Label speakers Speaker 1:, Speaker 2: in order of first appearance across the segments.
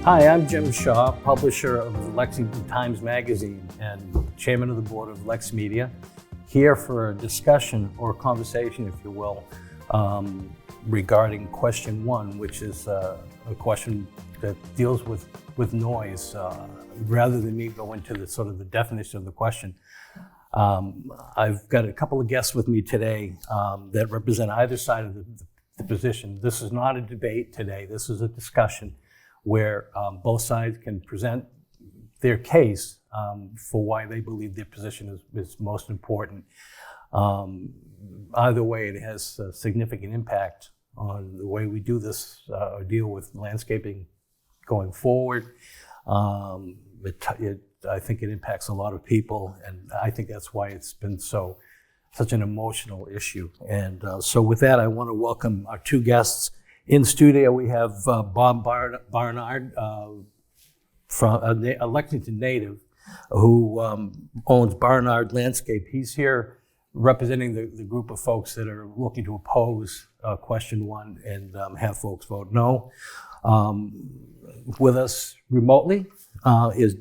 Speaker 1: Hi, I'm Jim Shaw, publisher of the Lexington Times Magazine and chairman of the board of LexMedia, here for a discussion or conversation, if you will, regarding question one, which is a question that deals with noise. Rather than me go into the sort of the definition of the question, I've got a couple of guests with me today that represent either side of the position. This is not a debate today. This is a discussion where both sides can present their case for why they believe their position is most important. Either way, it has a significant impact on the way we do this or deal with landscaping going forward. I think it impacts a lot of people, and I think that's why it's been such an emotional issue. And so with that, I want to welcome our two guests. In studio, we have Bob Barnard, from a Lexington native, who owns Barnard Landscape. He's here representing the group of folks that are looking to oppose question one and have folks vote no. With us remotely is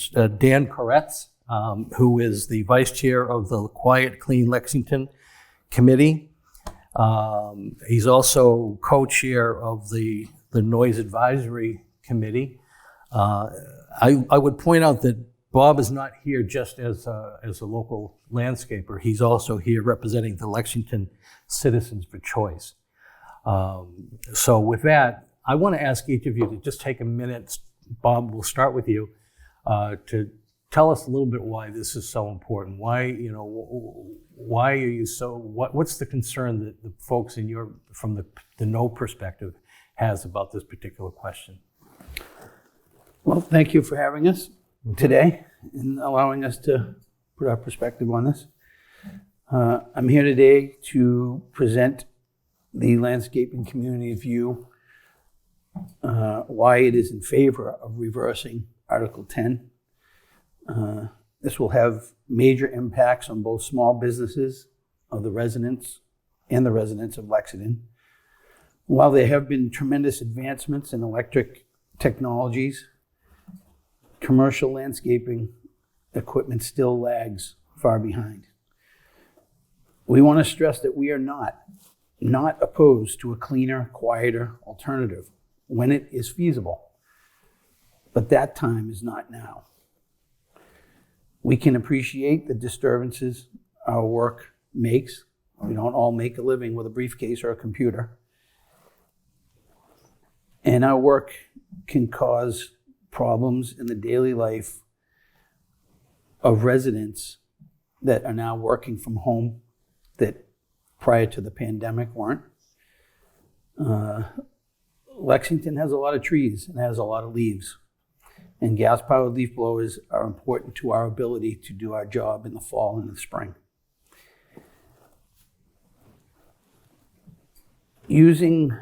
Speaker 1: Dan Koretz, who is the vice chair of the Quiet Clean Lexington Committee. He's also co-chair of the Noise Advisory Committee. I would point out that Bob is not here just as a local landscaper. He's also here representing the Lexington Citizens for Choice. So with that, I want to ask each of you to just take a minute. Bob, we'll start with you, to tell us a little bit why this is so important. Why are you so? What's the concern that the folks from the no perspective has about this particular question?
Speaker 2: Well, thank you for having us today and allowing us to put our perspective on this. I'm here today to present the landscaping community view, why it is in favor of reversing Article 10. This will have major impacts on both small businesses of the residents and the residents of Lexington. While there have been tremendous advancements in electric technologies, commercial landscaping equipment still lags far behind. We want to stress that we are not opposed to a cleaner, quieter alternative when it is feasible, but that time is not now. We can appreciate the disturbances our work makes. We don't all make a living with a briefcase or a computer. And our work can cause problems in the daily life of residents that are now working from home that prior to the pandemic weren't. Lexington has a lot of trees and has a lot of leaves. And gas-powered leaf blowers are important to our ability to do our job in the fall and the spring. Using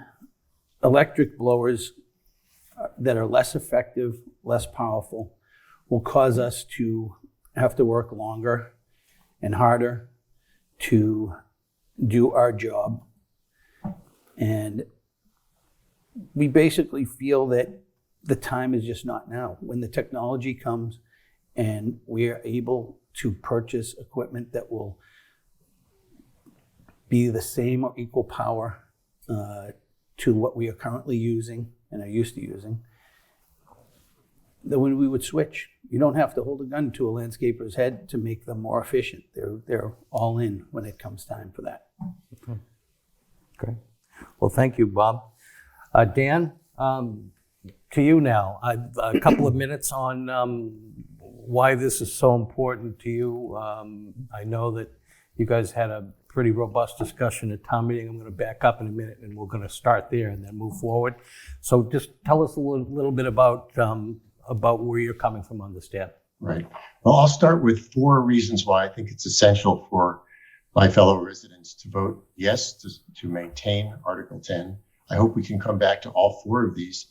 Speaker 2: electric blowers that are less effective, less powerful, will cause us to have to work longer and harder to do our job. And we basically feel that the time is just not now. When the technology comes and we are able to purchase equipment that will be the same or equal power to what we are currently using and are used to using, then when we would switch. You don't have to hold a gun to a landscaper's head to make them more efficient. They're all in when it comes time for that.
Speaker 1: Okay. Great. Well, thank you, Bob. Dan, to you now. A couple of minutes on why this is so important to you. I know that you guys had a pretty robust discussion at town meeting. I'm going to back up in a minute, and we're going to start there and then move forward. So just tell us a little bit about where you're coming from on this, Dan.
Speaker 3: Right. Well, I'll start with 4 reasons why I think it's essential for my fellow residents to vote yes to maintain Article 10. I hope we can come back to all 4 of these.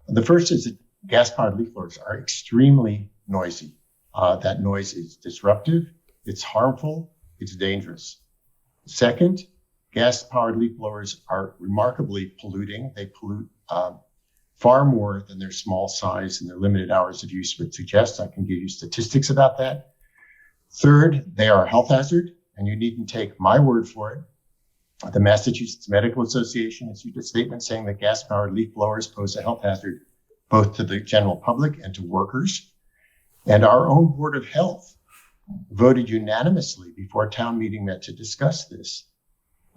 Speaker 3: The first is that gas-powered leaf blowers are extremely noisy. That noise is disruptive, it's harmful, it's dangerous. Second, gas-powered leaf blowers are remarkably polluting. They pollute far more than their small size and their limited hours of use would suggest. I can give you statistics about that. Third, they are a health hazard, and you needn't take my word for it. The Massachusetts Medical Association issued a statement saying that gas-powered leaf blowers pose a health hazard both to the general public and to workers. And our own Board of Health voted unanimously before town meeting met to discuss this,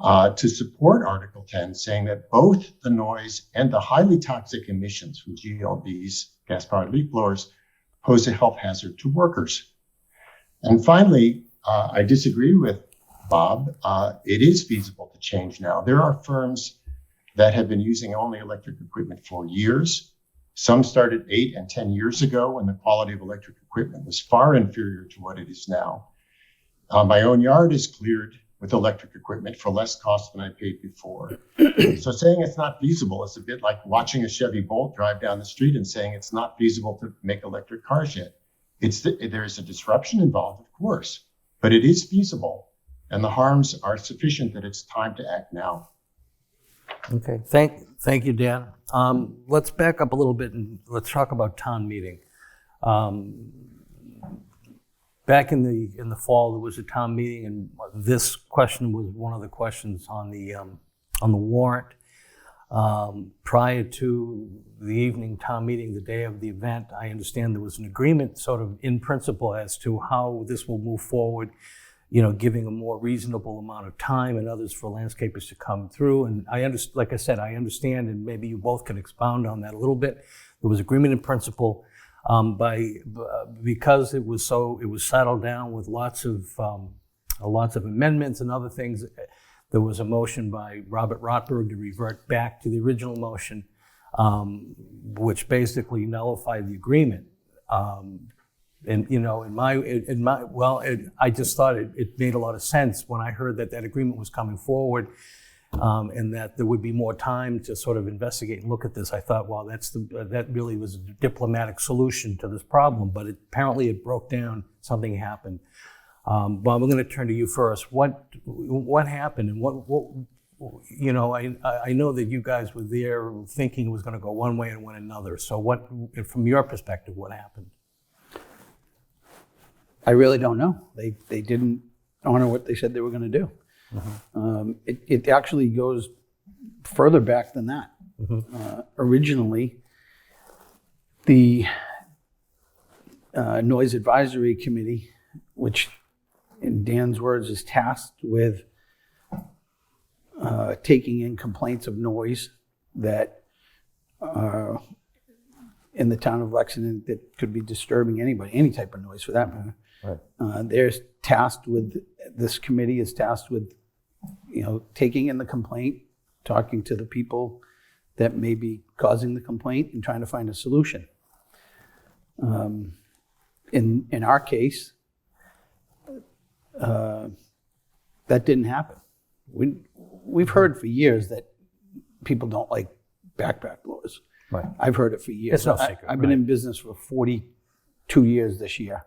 Speaker 3: to support Article 10, saying that both the noise and the highly toxic emissions from GLBs, gas-powered leaf blowers, pose a health hazard to workers. And finally, I disagree with Bob. It is feasible to change now. There are firms that have been using only electric equipment for years. Some started 8 and 10 years ago when the quality of electric equipment was far inferior to what it is now. My own yard is cleared with electric equipment for less cost than I paid before. So saying it's not feasible is a bit like watching a Chevy Bolt drive down the street and saying it's not feasible to make electric cars yet. There is a disruption involved, of course, but it is feasible, and the harms are sufficient that it's time to act now.
Speaker 1: Okay, thank you, Dan. Let's back up a little bit and let's talk about town meeting. Back in the fall, there was a town meeting, and this question was one of the questions on the warrant. Prior to the evening town meeting, the day of the event, I understand there was an agreement, sort of in principle, as to how this will move forward. Giving a more reasonable amount of time and others for landscapers to come through. And like I said, I understand, and maybe you both can expound on that a little bit. There was agreement in principle. Because it was settled down with lots of amendments and other things. There was a motion by Robert Rotberg to revert back to the original motion, which basically nullified the agreement. I just thought it made a lot of sense when I heard that agreement was coming forward. And that there would be more time to sort of investigate and look at this. I thought, well, that really was a diplomatic solution to this problem, but apparently it broke down. Something happened. Bob, I'm going to turn to you first. What happened, and I know that you guys were there thinking it was going to go one way and went another. So, from your perspective, what happened?
Speaker 2: I really don't know. They didn't honor what they said they were going to do. Mm-hmm. It actually goes further back than that. Mm-hmm. Originally, the Noise Advisory Committee, which in Dan's words is tasked with taking in complaints of noise that are in the town of Lexington that could be disturbing anybody, any type of noise for that matter. Right. This committee is tasked with, taking in the complaint, talking to the people that may be causing the complaint and trying to find a solution. In our case, that didn't happen. We've heard for years that people don't like backpack blowers. Right. I've heard it for years.
Speaker 1: It's no secret.
Speaker 2: I've been in business for 42 years this year.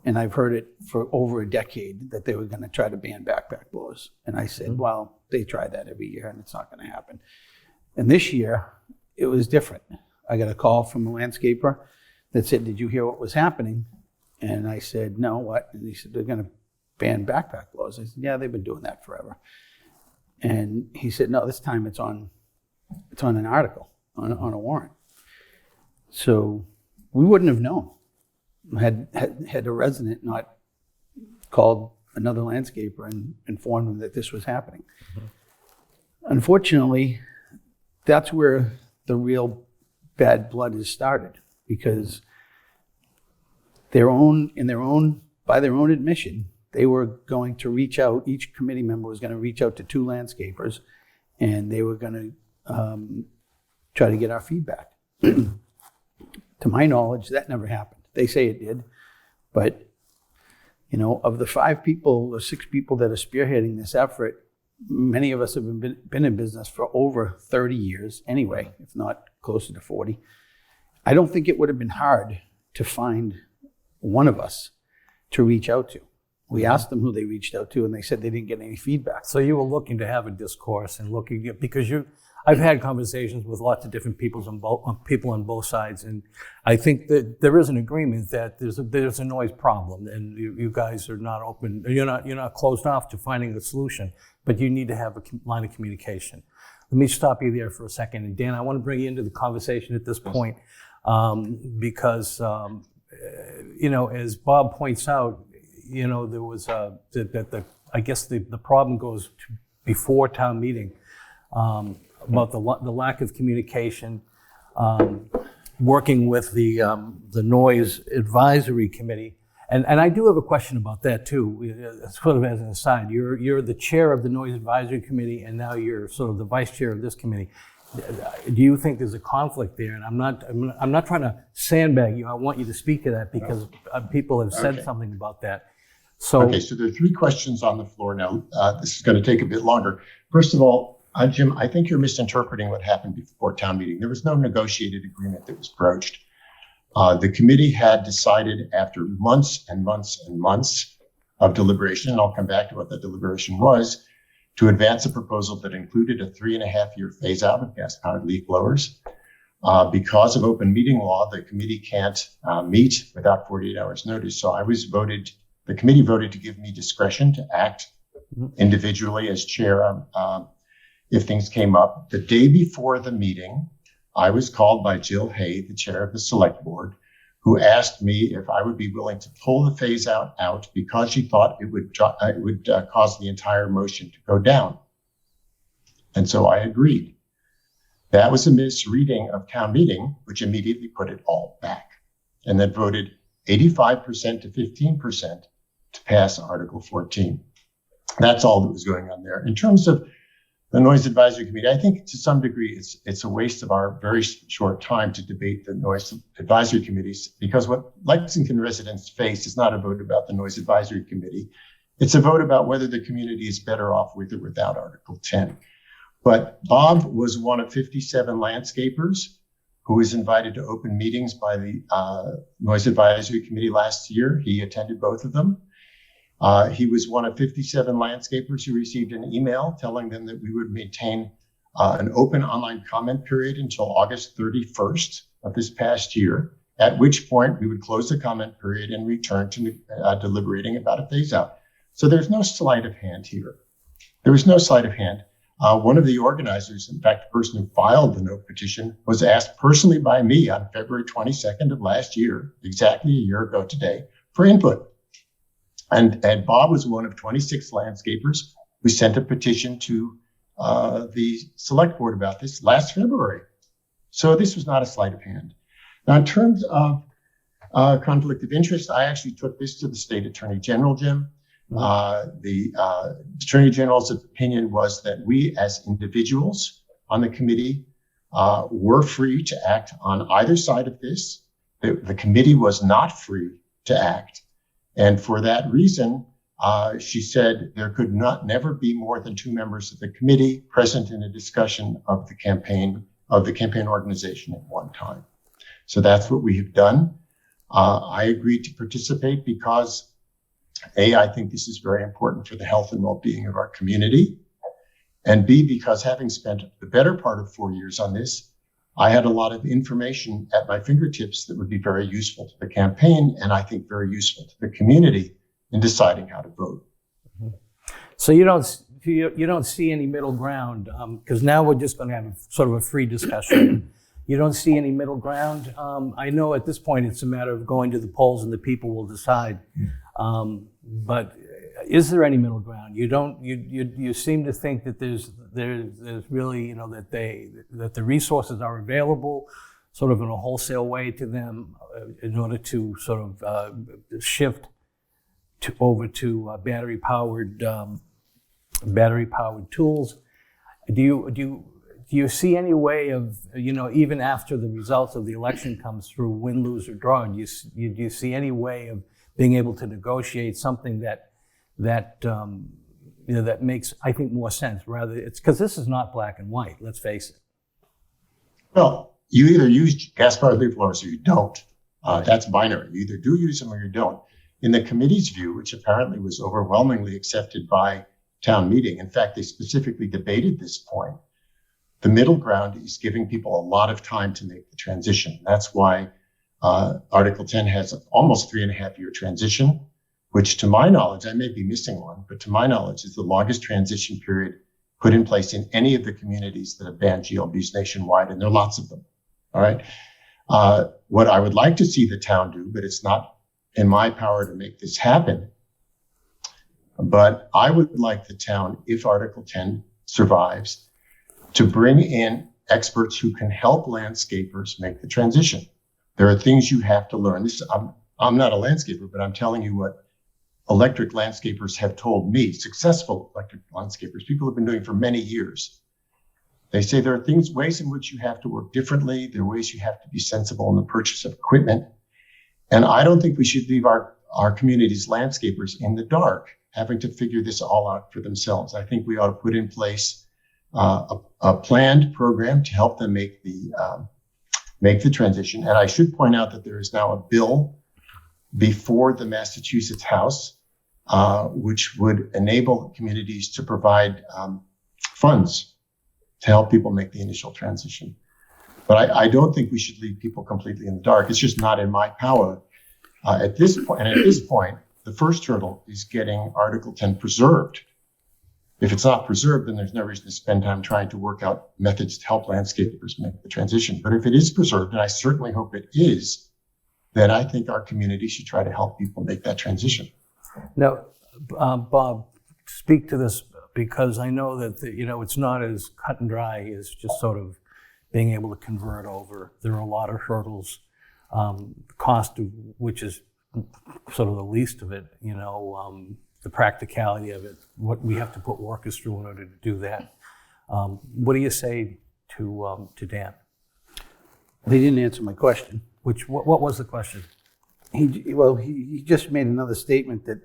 Speaker 2: And I've heard it for over a decade that they were going to try to ban backpack blowers. And I said, well, they try that every year and it's not going to happen. And this year, it was different. I got a call from a landscaper that said, did you hear what was happening? And I said, no, what? And he said, they're going to ban backpack blowers. I said, yeah, they've been doing that forever. And he said, no, this time it's on an article, on a warrant. So we wouldn't have known. Had a resident not called another landscaper and informed them that this was happening. Mm-hmm. Unfortunately, that's where the real bad blood is started, because by their own admission, they were going to reach out, each committee member was going to reach out to 2 landscapers, and they were going to try to get our feedback. To my knowledge, that never happened. They say it did, but of the 5 people or 6 people that are spearheading this effort, many of us have been in business for over 30 years anyway, if not closer to 40. I don't think it would have been hard to find one of us to reach out to. We asked them who they reached out to, and they said they didn't get any feedback.
Speaker 1: So you were looking to have a discourse and because I've had conversations with lots of different people on both sides, and I think that there is an agreement that there's a noise problem, and you guys are not open. You're not closed off to finding a solution, but you need to have a line of communication. Let me stop you there for a second, and Dan, I want to bring you into the conversation at this point because as Bob points out, there was I guess the problem goes to before town meeting. About the lack of communication, working with the noise advisory committee, and I do have a question about that too. Sort of as an aside, you're the chair of the noise advisory committee, and now you're sort of the vice chair of this committee. Do you think there's a conflict there? And I'm not trying to sandbag you. I want you to speak to that because people have said something about that. So
Speaker 3: there are 3 questions on the floor now. This is going to take a bit longer. First of all, Jim, I think you're misinterpreting what happened before town meeting. There was no negotiated agreement that was broached. The committee had decided after months and months and months of deliberation, and I'll come back to what that deliberation was, to advance a proposal that included a 3.5-year phase out of gas-powered leaf blowers. Because of open meeting law, the committee can't meet without 48 hours notice. So the committee voted to give me discretion to act individually as chair if things came up. The day before the meeting, I was called by Jill Hay, the chair of the select board, who asked me if I would be willing to pull the phase out because she thought it would cause the entire motion to go down. And so I agreed. That was a misreading of town meeting, which immediately put it all back and then voted 85% to 15% to pass Article 14. That's all that was going on there. In terms of the Noise Advisory Committee, I think to some degree it's a waste of our very short time to debate the Noise Advisory Committees, because what Lexington residents face is not a vote about the Noise Advisory Committee. It's a vote about whether the community is better off with or without Article 10. But Bob was one of 57 landscapers who was invited to open meetings by the Noise Advisory Committee last year. He attended both of them. He was one of 57 landscapers who received an email telling them that we would maintain an open online comment period until August 31st of this past year, at which point we would close the comment period and return to deliberating about a phase out. So there's no sleight of hand here. There was no sleight of hand. One of the organizers, in fact, the person who filed the no petition, was asked personally by me on February 22nd of last year, exactly a year ago today, for input. And Bob was one of 26 landscapers who sent a petition to the select board about this last February. So this was not a sleight of hand. Now, in terms of conflict of interest, I actually took this to the state attorney general, Jim. The attorney general's opinion was that we as individuals on the committee were free to act on either side of this. The committee was not free to act. And for that reason, she said there could never be more than 2 members of the committee present in a discussion of the campaign organization at one time. So that's what we have done. I agreed to participate because A, I think this is very important for the health and well-being of our community. And B, because having spent the better part of 4 years on this, I had a lot of information at my fingertips that would be very useful to the campaign, and I think very useful to the community in deciding how to vote.
Speaker 1: So you don't see any middle ground, because now we're just going to have sort of a free discussion. You don't see any middle ground. I know at this point it's a matter of going to the polls and the people will decide. But is there any middle ground? You seem to think that there's really, that the resources are available sort of in a wholesale way to them in order to sort of shift over to battery powered tools. Do you see any way of, even after the results of the election comes through, win, lose, or draw, do you see any way of being able to negotiate something that makes, I think, more sense? Rather, it's because this is not black and white. Let's face it.
Speaker 3: Well, you either use gas-powered leaf blowers or you don't. That's binary. You either do use them or you don't. In the committee's view, which apparently was overwhelmingly accepted by town meeting, in fact, they specifically debated this point. The middle ground is giving people a lot of time to make the transition. That's why Article 10 has almost 3.5-year transition, which to my knowledge, I may be missing one, but to my knowledge is the longest transition period put in place in any of the communities that have banned GLBs nationwide, and there are lots of them. All right. What I would like to see the town do, but it's not in my power to make this happen, but I would like the town, if Article 10 survives, to bring in experts who can help landscapers make the transition. There are things you have to learn. I'm not a landscaper, but I'm telling you what electric landscapers have told me, successful electric landscapers, people have been doing for many years. They say there are ways in which you have to work differently. There are ways you have to be sensible in the purchase of equipment. And I don't think we should leave our community's landscapers in the dark, having to figure this all out for themselves. I think we ought to put in place a planned program to help them make the transition. And I should point out that there is now a bill before the Massachusetts House, which would enable communities to provide funds to help people make the initial transition. But I don't think we should leave people completely in the dark. It's just not in my power at this point. And at this point, the first hurdle is getting Article 10 preserved. If it's not preserved, then there's no reason to spend time trying to work out methods to help landscapers make the transition. But if it is preserved, and I certainly hope it is, then I think our community should try to help people make that transition.
Speaker 1: Now, Bob, speak to this, because I know that it's not as cut and dry as just sort of being able to convert over. There are a lot of hurdles, the cost of which is sort of the least of it, the practicality of it, what we have to put workers through in order to do that. What do you say to Dan?
Speaker 2: They didn't answer my question.
Speaker 1: What was the question?
Speaker 2: He just made another statement that,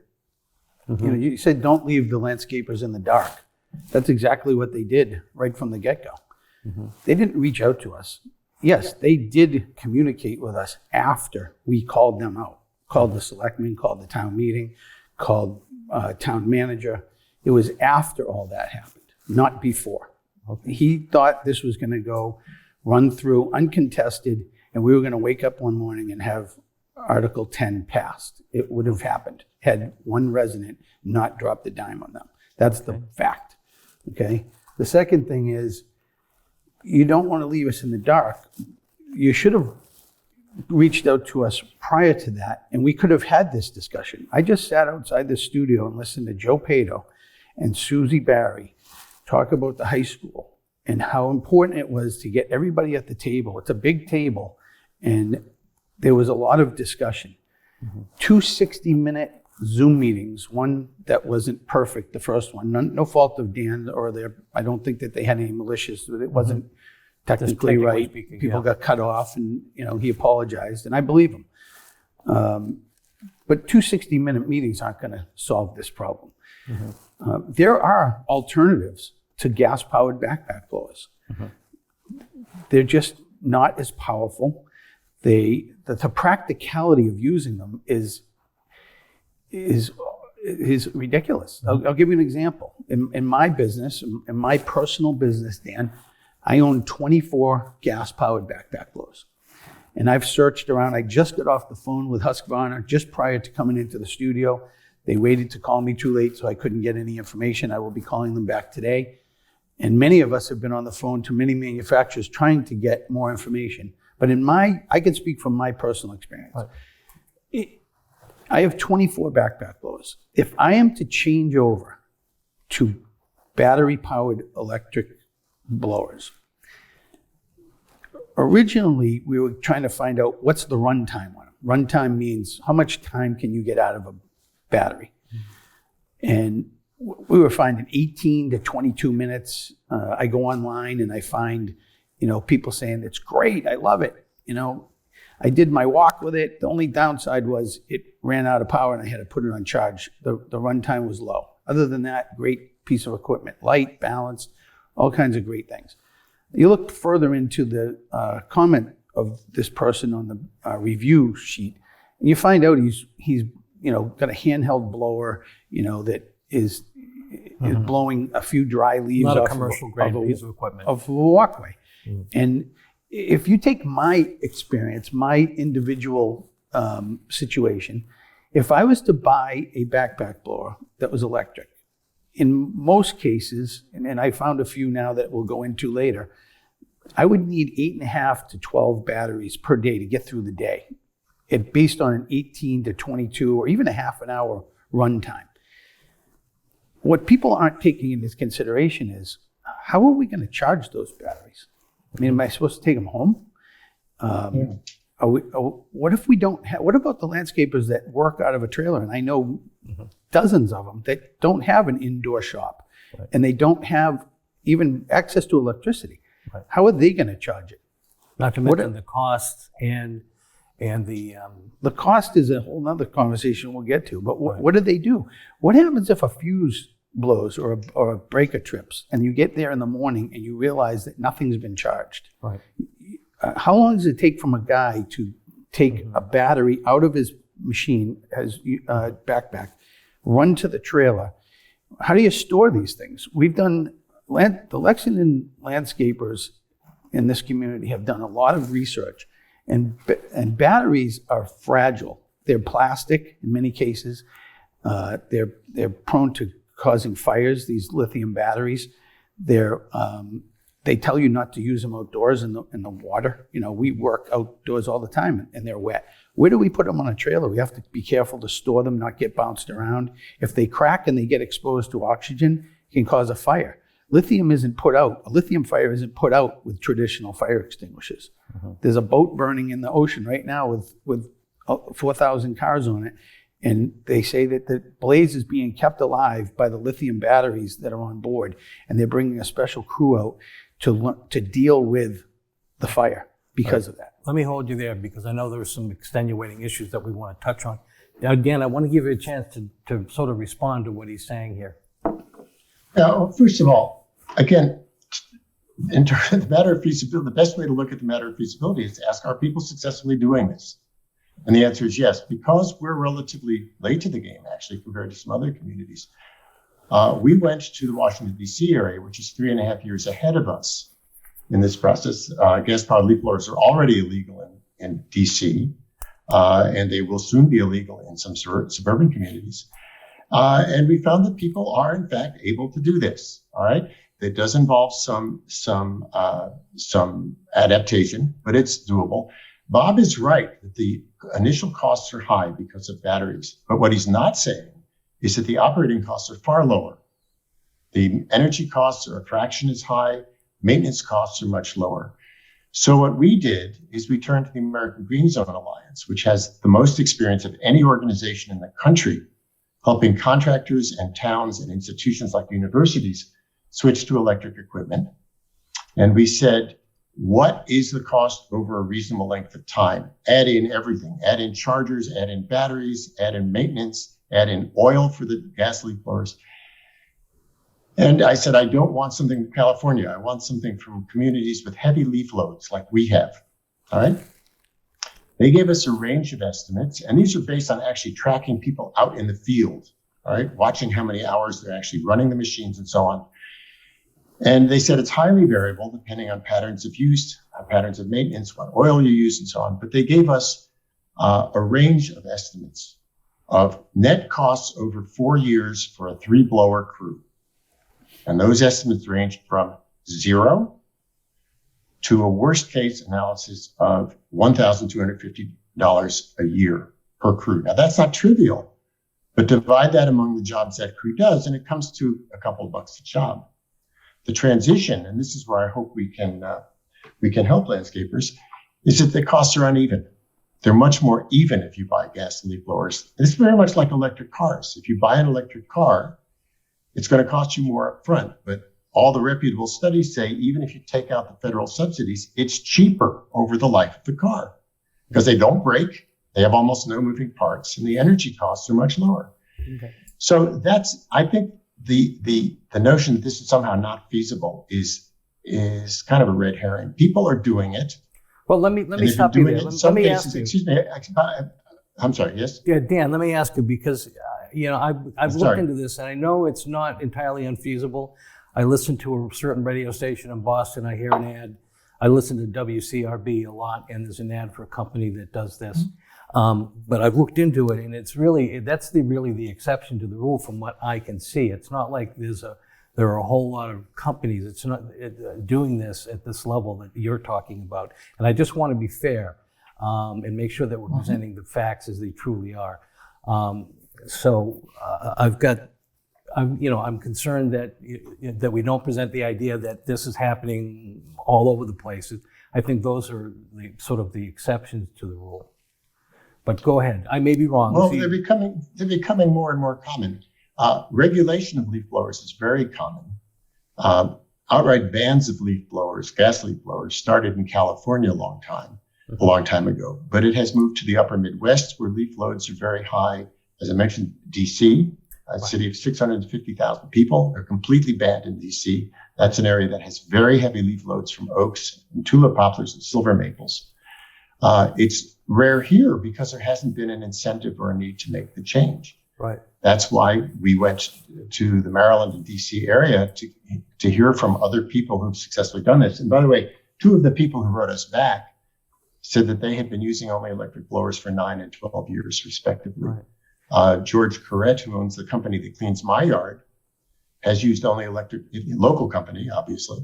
Speaker 2: you said don't leave the landscapers in the dark. That's exactly what they did right from the get-go. They didn't reach out to us. Yes, they did communicate with us after we called them out, called the selectmen, called the town meeting, called town manager. It was after all that happened, not before. He thought this was going to run through uncontested, and we were going to wake up one morning and have Article 10 passed. It would have happened had one resident not dropped a dime on them. That's the fact. Okay. The second thing is, you don't want to leave us in the dark. You should have reached out to us prior to that, and we could have had this discussion. I just sat outside the studio and listened to Joe Pato and Susie Barry talk about the high school and how important it was to get everybody at the table. It's a big table, and there was a lot of discussion. 2 60-minute Zoom meetings, one that wasn't perfect, the first one, no fault of Dan or I don't think that they had any malicious, but it wasn't technically right.
Speaker 1: Speaking,
Speaker 2: people got cut off, and he apologized, and I believe him. But 2 60-minute meetings aren't going to solve this problem. There are alternatives to gas-powered backpack blowers. They're just not as powerful. The practicality of using them is ridiculous. I'll give you an example. In my business, in my personal business, Dan, I own 24 gas-powered backpack blowers. And I've searched around. I just got off the phone with Husqvarna just prior to coming into the studio. They waited to call me too late, so I couldn't get any information. I will be calling them back today. And many of us have been on the phone to many manufacturers trying to get more information. But I can speak from my personal experience. I have 24 backpack blowers. If I am to change over to battery-powered electric blowers, originally we were trying to find out what's the runtime on them. Runtime means how much time can you get out of a battery. And we were finding 18 to 22 minutes. I go online and I find, people saying it's great, I love it. I did my walk with it. The only downside was it ran out of power and I had to put it on charge. The runtime was low. Other than that, great piece of equipment, light, balanced, all kinds of great things. You look further into the comment of this person on the review sheet, and you find out he's got a handheld blower, that is is blowing a few dry leaves
Speaker 1: Not a
Speaker 2: off
Speaker 1: commercial grade piece of equipment.
Speaker 2: of a walkway. And if you take my experience, my individual situation, if I was to buy a backpack blower that was electric, in most cases, and I found a few now that we'll go into later, I would need 8.5 to 12 batteries per day to get through the day, based on an 18 to 22 or even a half an hour run time. What people aren't taking into consideration is, how are we going to charge those batteries? I mean, am I supposed to take them home? What if we don't have, what about the landscapers that work out of a trailer? And I know dozens of them that don't have an indoor shop, and they don't have even access to electricity. How are they going to charge it?
Speaker 1: Not to mention the cost and the
Speaker 2: cost is a whole nother conversation we'll get to. But what do they do? What happens if a fuse blows or a breaker trips, and you get there in the morning and you realize that nothing's been charged?
Speaker 1: Right.
Speaker 2: How long does it take from a guy to take a battery out of his machine, his backpack, run to the trailer? How do you store these things? We've done, the Lexington landscapers in this community have done a lot of research, and batteries are fragile. They're plastic in many cases. They're prone to causing fires, these lithium batteries. They tell you not to use them outdoors in the water. You know, we work outdoors all the time and they're wet. Where do we put them on a trailer? We have to be careful to store them, not get bounced around. If they crack and they get exposed to oxygen, it can cause a fire. A lithium fire isn't put out with traditional fire extinguishers. There's a boat burning in the ocean right now with 4,000 cars on it. And they say that the blaze is being kept alive by the lithium batteries that are on board. And they're bringing a special crew out to deal with the fire because of that.
Speaker 1: Let me hold you there, because I know there's some extenuating issues that we want to touch on. Now, Dan, I want to give you a chance to sort of respond to what he's saying here.
Speaker 3: Now, first of all, again, in terms of the matter of feasibility, the best way to look at the matter of feasibility is to ask, are people successfully doing this? And the answer is yes, because we're relatively late to the game, actually, compared to some other communities. We went to the Washington, D.C. area, which is 3.5 years ahead of us in this process. Gas-powered leaf blowers are already illegal in D.C., and they will soon be illegal in some suburban communities. And we found that people are, in fact, able to do this. All right, it does involve some adaptation, but it's doable. Bob is right that the initial costs are high because of batteries, but what he's not saying is that the operating costs are far lower. The energy costs are a fraction as high, maintenance costs are much lower. So what we did is we turned to the American Green Zone Alliance, which has the most experience of any organization in the country, helping contractors and towns and institutions like universities switch to electric equipment. And we said, what is the cost over a reasonable length of time? Add in everything, add in chargers, add in batteries, add in maintenance, add in oil for the gas leaf blowers. And I said, I don't want something from California. I want something from communities with heavy leaf loads like we have. All right. They gave us a range of estimates, and these are based on actually tracking people out in the field. All right. Watching how many hours they're actually running the machines and so on. And they said it's highly variable depending on patterns of use, patterns of maintenance, what oil you use, and so on. But they gave us a range of estimates of net costs over 4 years for a 3-blower crew. And those estimates ranged from 0 to a worst case analysis of $1,250 a year per crew. Now, that's not trivial, but divide that among the jobs that crew does, and it comes to a couple of bucks a job. The transition, and this is where I hope we can help landscapers, is that the costs are uneven. They're much more even if you buy gas leaf blowers. It's very much like electric cars. If you buy an electric car, it's going to cost you more up front. But all the reputable studies say, even if you take out the federal subsidies, it's cheaper over the life of the car because they don't break. They have almost no moving parts, and the energy costs are much lower. Okay. So that's, I think, the notion that this is somehow not feasible is kind of a red herring. People are doing it.
Speaker 1: Well, let me stop you there. Let me ask you.
Speaker 3: Excuse me. I'm sorry. Yes.
Speaker 1: Yeah, Dan. Let me ask you, because I've looked into this, and I know it's not entirely unfeasible. I listen to a certain radio station in Boston. I hear an ad. I listen to WCRB a lot, and there's an ad for a company that does this. But I've looked into it, and it's really the exception to the rule from what I can see. It's not like there are a whole lot of companies that's not doing this at this level that you're talking about. And I just want to be fair and make sure that we're presenting the facts as they truly are. I'm concerned that we don't present the idea that this is happening all over the place. I think those are the exceptions to the rule. But go ahead. I may be wrong.
Speaker 3: Well, they're becoming more and more common. Regulation of leaf blowers is very common. Outright bans of leaf blowers, gas leaf blowers, started in California a long time ago. But it has moved to the upper Midwest, where leaf loads are very high. As I mentioned, DC, a city of 650,000 people, are completely banned in DC. That's an area that has very heavy leaf loads from oaks and tulip poplars and silver maples. It's rare here because there hasn't been an incentive or a need to make the change.
Speaker 1: Right.
Speaker 3: That's why we went to the Maryland and DC area to hear from other people who've successfully done this. And by the way, two of the people who wrote us back said that they had been using only electric blowers for 9 and 12 years, respectively. Right. George Koretz, who owns the company that cleans my yard, has used only local company, obviously,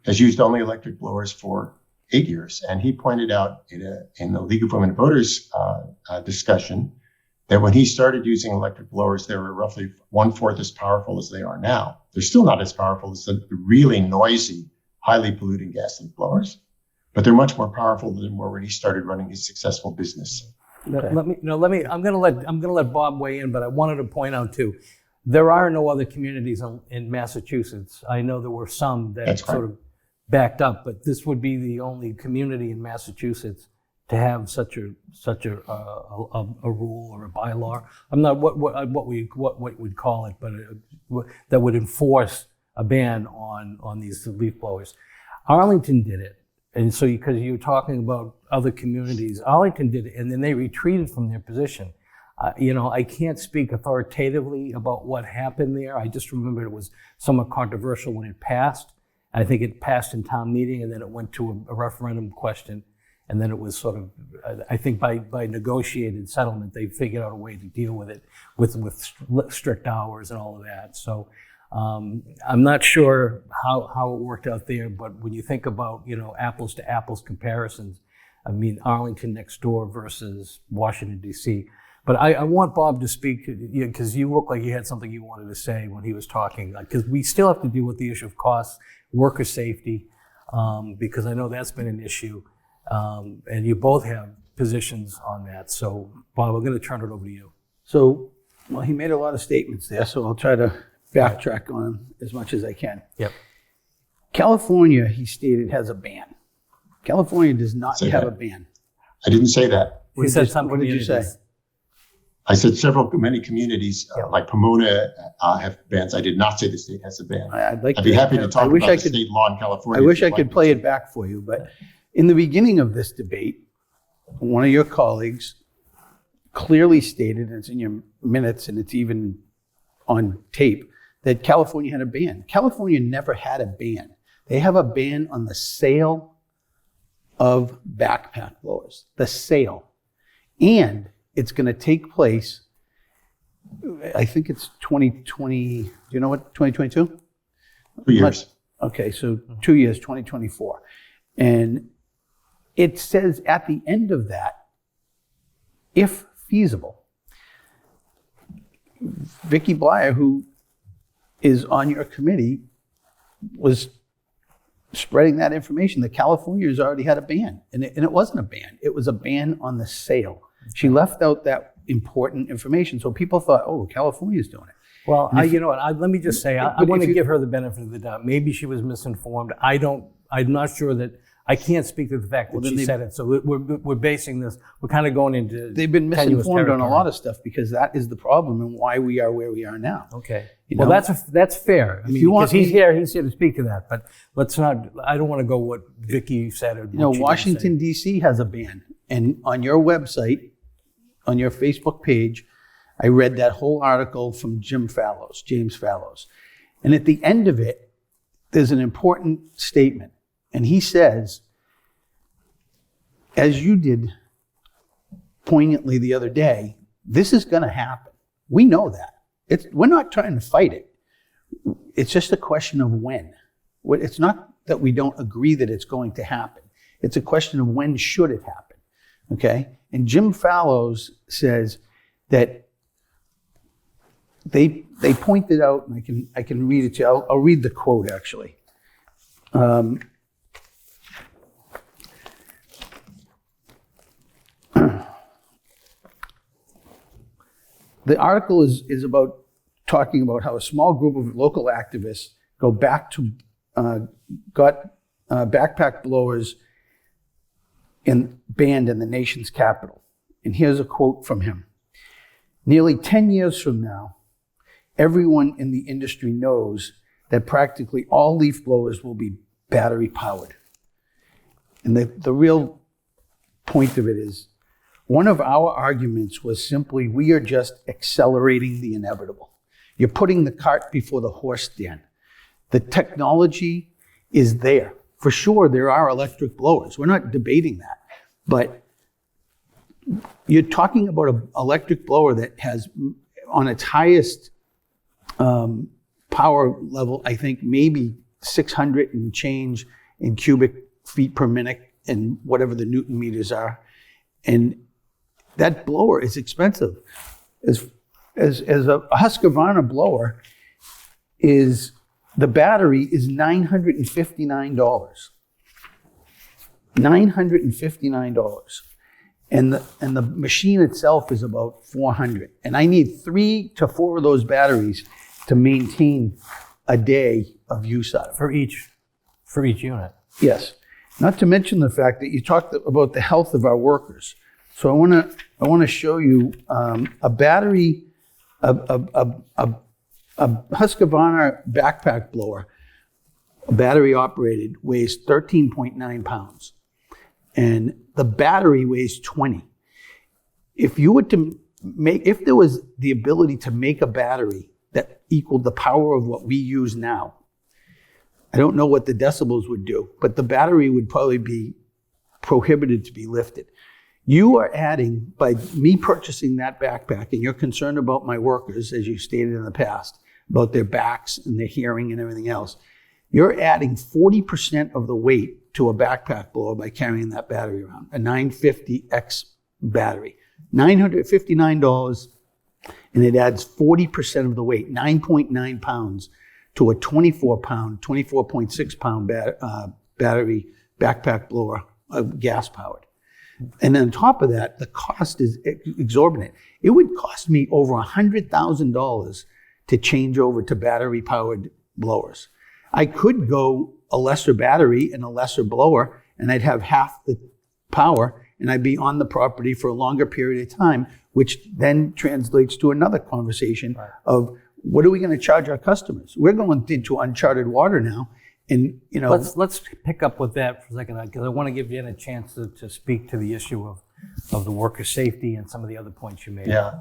Speaker 3: has used only electric blowers for 8 years. And he pointed out in the League of Women Voters discussion that when he started using electric blowers, they were roughly 1/4 as powerful as they are now. They're still not as powerful as the really noisy, highly polluting gas leaf blowers, but they're much more powerful than they were when he started running his successful business.
Speaker 1: Okay. I'm going to let Bob weigh in, but I wanted to point out too, there are no other communities in Massachusetts. I know there were some that sort of backed up, but this would be the only community in Massachusetts to have such a rule or a bylaw. I'm not what we'd call it, but that would enforce a ban on these leaf blowers. Arlington did it, and so because you're talking about other communities, Arlington did it, and then they retreated from their position. I can't speak authoritatively about what happened there. I just remember it was somewhat controversial when it passed. I think it passed in town meeting, and then it went to a referendum question. And then it was sort of, I think by negotiated settlement, they figured out a way to deal with it with strict hours and all of that. So I'm not sure how it worked out there, but when you think about, apples to apples comparisons, I mean, Arlington next door versus Washington, D.C. But I want Bob to speak, because you look like you had something you wanted to say when he was talking, because we still have to deal with the issue of costs, worker safety, because I know that's been an issue. And you both have positions on that. So, Bob, I'm going to turn it over to you.
Speaker 2: So, he made a lot of statements there, so I'll try to backtrack on them as much as I can.
Speaker 1: Yep.
Speaker 2: California, he stated, has a ban. California does not have a ban.
Speaker 3: I didn't say that.
Speaker 1: He said some
Speaker 2: What did you say?
Speaker 3: I said many communities like Pomona have bans. I did not say the state has a ban. I'd be happy to talk about the state law in California.
Speaker 2: I wish I could play it back for you, but in the beginning of this debate, one of your colleagues clearly stated, and it's in your minutes and it's even on tape, that California had a ban. California never had a ban. They have a ban on the sale of backpack blowers, the sale. And it's going to take place, I think it's 2020, do you know what, 2022?
Speaker 3: 2 years.
Speaker 2: Okay, so 2 years, 2024. And it says at the end of that, if feasible, Vicky Blyer, who is on your committee, was spreading that information that California has already had a ban. And it wasn't a ban. It was a ban on the sale. She left out that important information. So people thought, oh, California's doing it.
Speaker 1: Well, you know what? Let me just say, I want to give her the benefit of the doubt. Maybe she was misinformed. I'm not sure that. I can't speak to the fact that she said it. So we're basing this. We're kind of going into.
Speaker 2: They've been misinformed on a lot of stuff because that is the problem and why we are where we are now.
Speaker 1: Okay. Well, that's fair. I mean, because he's here to speak to that. But let's not. I don't want to go what Vicky said or.
Speaker 2: Washington D.C. has a ban, and on your website, on your Facebook page, I read that whole article from James Fallows. And at the end of it, there's an important statement. And he says, as you did poignantly the other day, this is going to happen. We know that. We're not trying to fight it. It's just a question of when. It's not that we don't agree that it's going to happen. It's a question of when should it happen, okay? And Jim Fallows says that they pointed out, and I can read it to you. I'll read the quote, actually. The article is about talking about how a small group of local activists got backpack blowers banned in the nation's capital. And here's a quote from him. Nearly 10 years from now, everyone in the industry knows that practically all leaf blowers will be battery powered. And the real point of it is, one of our arguments was simply, we are just accelerating the inevitable. You're putting the cart before the horse, Dan. The technology is there. For sure, there are electric blowers. We're not debating that. But you're talking about an electric blower that has, on its highest power level, I think maybe 600 and change in cubic feet per minute and whatever the Newton meters are. And that blower is expensive. As a Husqvarna blower, the battery is $959. $959. And the machine itself is about $400. And I need 3 to 4 of those batteries to maintain a day of use out of it.
Speaker 1: For each unit.
Speaker 2: Yes. Not to mention the fact that you talked about the health of our workers. So I want to show you a battery, a Husqvarna backpack blower, battery operated, weighs 13.9 pounds, and the battery weighs 20. If there was the ability to make a battery that equaled the power of what we use now, I don't know what the decibels would do, but the battery would probably be prohibited to be lifted. You are adding, by me purchasing that backpack, and you're concerned about my workers, as you stated in the past, about their backs and their hearing and everything else, you're adding 40% of the weight to a backpack blower by carrying that battery around, a 950X battery. $959, and it adds 40% of the weight, 9.9 pounds, to a 24.6 pound battery backpack blower, gas-powered. And on top of that, the cost is exorbitant. It would cost me over $100,000 to change over to battery-powered blowers. I could go a lesser battery and a lesser blower, and I'd have half the power, and I'd be on the property for a longer period of time, which then translates to another conversation of, what are we going to charge our customers? We're going into uncharted water now. And,
Speaker 1: let's pick up with that for a second, because I want to give Jen a chance to speak to the issue of the worker safety and some of the other points you made.
Speaker 3: I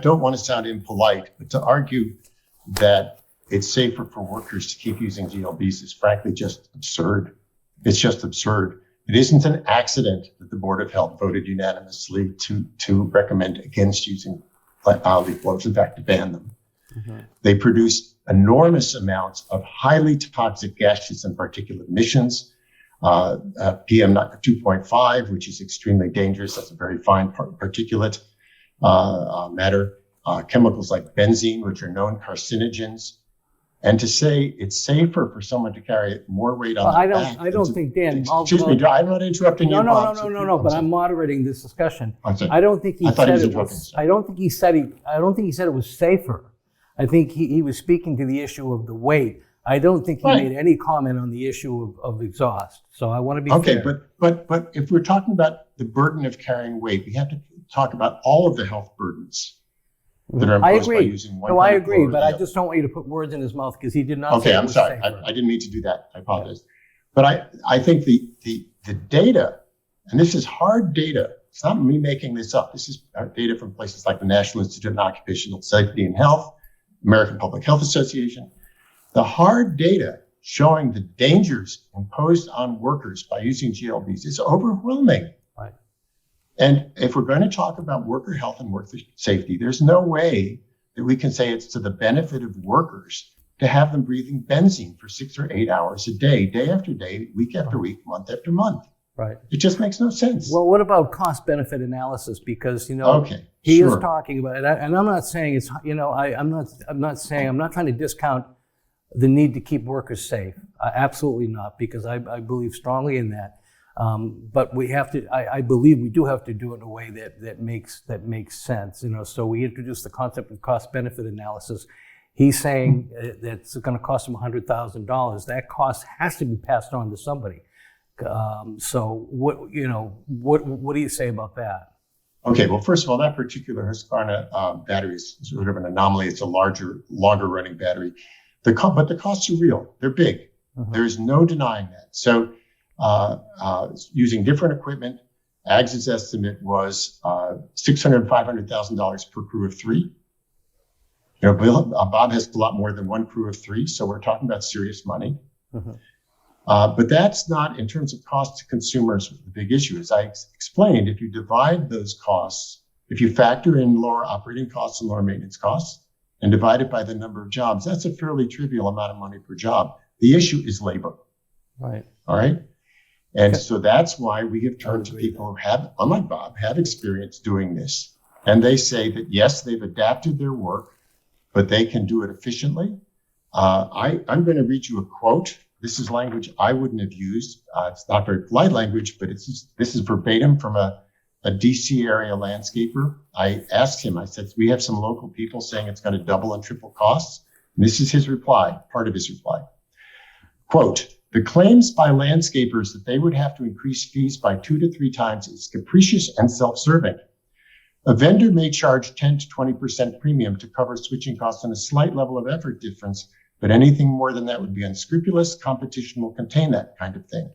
Speaker 3: don't want to sound impolite, but to argue that it's safer for workers to keep using GLBs is frankly just absurd. It's just absurd. It isn't an accident that the Board of Health voted unanimously to recommend against using leaf blowers, in fact, to ban them. Mm-hmm. They produce enormous amounts of highly toxic gases and particulate emissions, PM 2.5, which is extremely dangerous. That's a very fine particulate matter. Chemicals like benzene, which are known carcinogens. And to say it's safer for someone to carry more weight on their back.
Speaker 1: I don't think, Dan.
Speaker 3: Excuse me, I'm not interrupting you, Bob.
Speaker 1: No, but I'm moderating this discussion.
Speaker 3: I don't think he said it
Speaker 1: was safer. I think he was speaking to the issue of the weight. I don't think he made any comment on the issue of exhaust. So I want to be
Speaker 3: fair.
Speaker 1: Okay,
Speaker 3: but if we're talking about the burden of carrying weight, we have to talk about all of the health burdens that are imposed by using one.
Speaker 1: I agree, but I just don't want you to put words in his mouth, because he did not say it was
Speaker 3: sorry.
Speaker 1: safer.
Speaker 3: I didn't mean to do that. I apologize. But I think the data, and this is hard data, It's not me making this up. This is data from places like the National Institute on Occupational Safety and Health, American Public Health Association. The hard data showing the dangers imposed on workers by using GLBs is overwhelming.
Speaker 1: Right.
Speaker 3: And if we're going to talk about worker health and worker safety, there's no way that we can say it's to the benefit of workers to have them breathing benzene for 6 or 8 hours a day, day after day, week after week, month after month.
Speaker 1: Right.
Speaker 3: It just makes no sense.
Speaker 1: Well, what about cost-benefit analysis? Because he is talking about it, and I'm not saying it's I'm not trying to discount the need to keep workers safe. Absolutely not, because I believe strongly in that. But we have to. I believe we do have to do it in a way that makes sense. So we introduced the concept of cost-benefit analysis. He's saying that it's going to cost him $100,000. That cost has to be passed on to somebody. So what do you say about that?
Speaker 3: Okay, well, first of all, that particular Husqvarna battery is sort of an anomaly. It's a longer running battery. But the costs are real. They're big. Uh-huh. There's no denying that. So using different equipment, Ags' estimate was $600,000 and $500,000 per crew of 3. Bob has a lot more than one crew of 3, so we're talking about serious money. Uh-huh. But that's not, in terms of cost to consumers, the big issue. As I explained, if you divide those costs, if you factor in lower operating costs and lower maintenance costs and divide it by the number of jobs, that's a fairly trivial amount of money per job. The issue is labor.
Speaker 1: Right.
Speaker 3: All right. And so that's why we have turned to people who have, unlike Bob, have experience doing this. And they say that, yes, they've adapted their work, but they can do it efficiently. I'm going to read you a quote. This is language I wouldn't have used. It's not very polite language, but this is verbatim from a DC area landscaper. I asked him, I said, we have some local people saying it's going to double and triple costs. And this is his reply, part of his reply. Quote, the claims by landscapers that they would have to increase fees by 2 to 3 times is capricious and self-serving. A vendor may charge 10 to 20% premium to cover switching costs and a slight level of effort difference, but anything more than that would be unscrupulous. Competition will contain that kind of thing.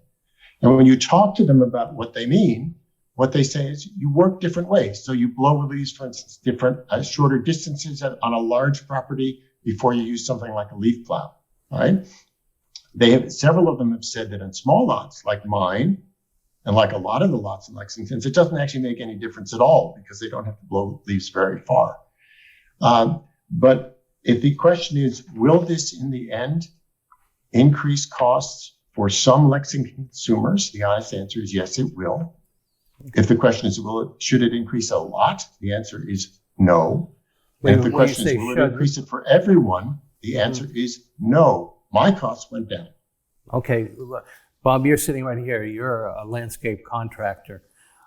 Speaker 3: And when you talk to them about what they mean, what they say is you work different ways. So you blow release, for instance, different shorter distances on a large property before you use something like a leaf plow. All right. Several of them have said that in small lots like mine, and like a lot of the lots in Lexington, it doesn't actually make any difference at all because they don't have to blow leaves very far. But if the question is, will this in the end increase costs for some Lexington consumers? The honest answer is yes, it will. If the question is, should it increase a lot? The answer is no. And if the question is, will it increase it for everyone? The answer is no. My costs went down.
Speaker 1: Okay. Bob, you're sitting right here. You're a landscape contractor.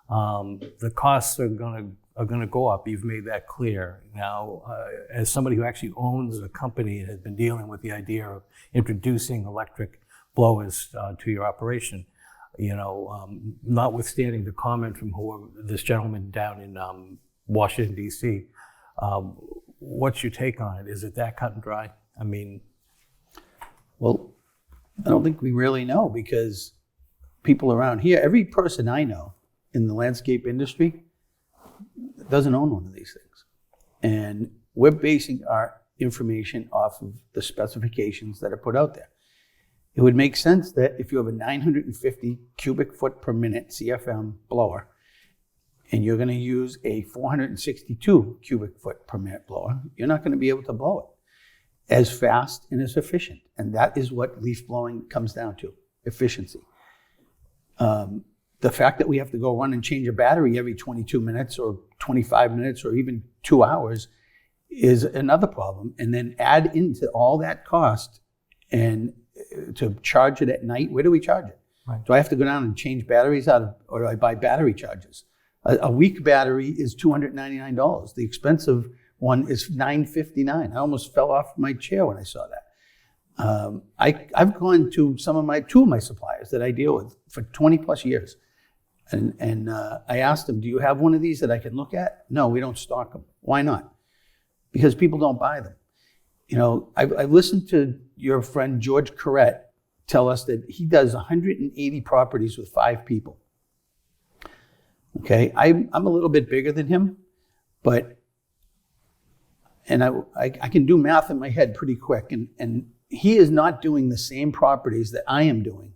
Speaker 1: The costs are going to go up. You've made that clear. Now, as somebody who actually owns a company and has been dealing with the idea of introducing electric blowers to your operation, notwithstanding the comment from this gentleman down in Washington, D.C., what's your take on it? Is it that cut and dry? I mean...
Speaker 2: Well, I don't think we really know because people around here, every person I know in the landscape industry doesn't own one of these things. And we're basing our information off of the specifications that are put out there. It would make sense that if you have a 950 cubic foot per minute CFM blower and you're going to use a 462 cubic foot per minute blower, you're not going to be able to blow it as fast and as efficient. And that is what leaf blowing comes down to, efficiency. The fact that we have to go run and change a battery every 22 minutes or 25 minutes or even 2 hours is another problem. And then add into all that cost and to charge it at night, where do we charge it? Right. Do I have to go down and change batteries or do I buy battery charges? A weak battery is $299. The expensive one is $959. I almost fell off my chair when I saw that. I've gone to two of my suppliers that I deal with for 20 plus years. And I asked them, do you have one of these that I can look at? No, we don't stock them. Why not? Because people don't buy them. I've listened to your friend George Koretz tell us that he does 180 properties with 5 people. Okay, I'm a little bit bigger than him, but I can do math in my head pretty quick, and he is not doing the same properties that I am doing,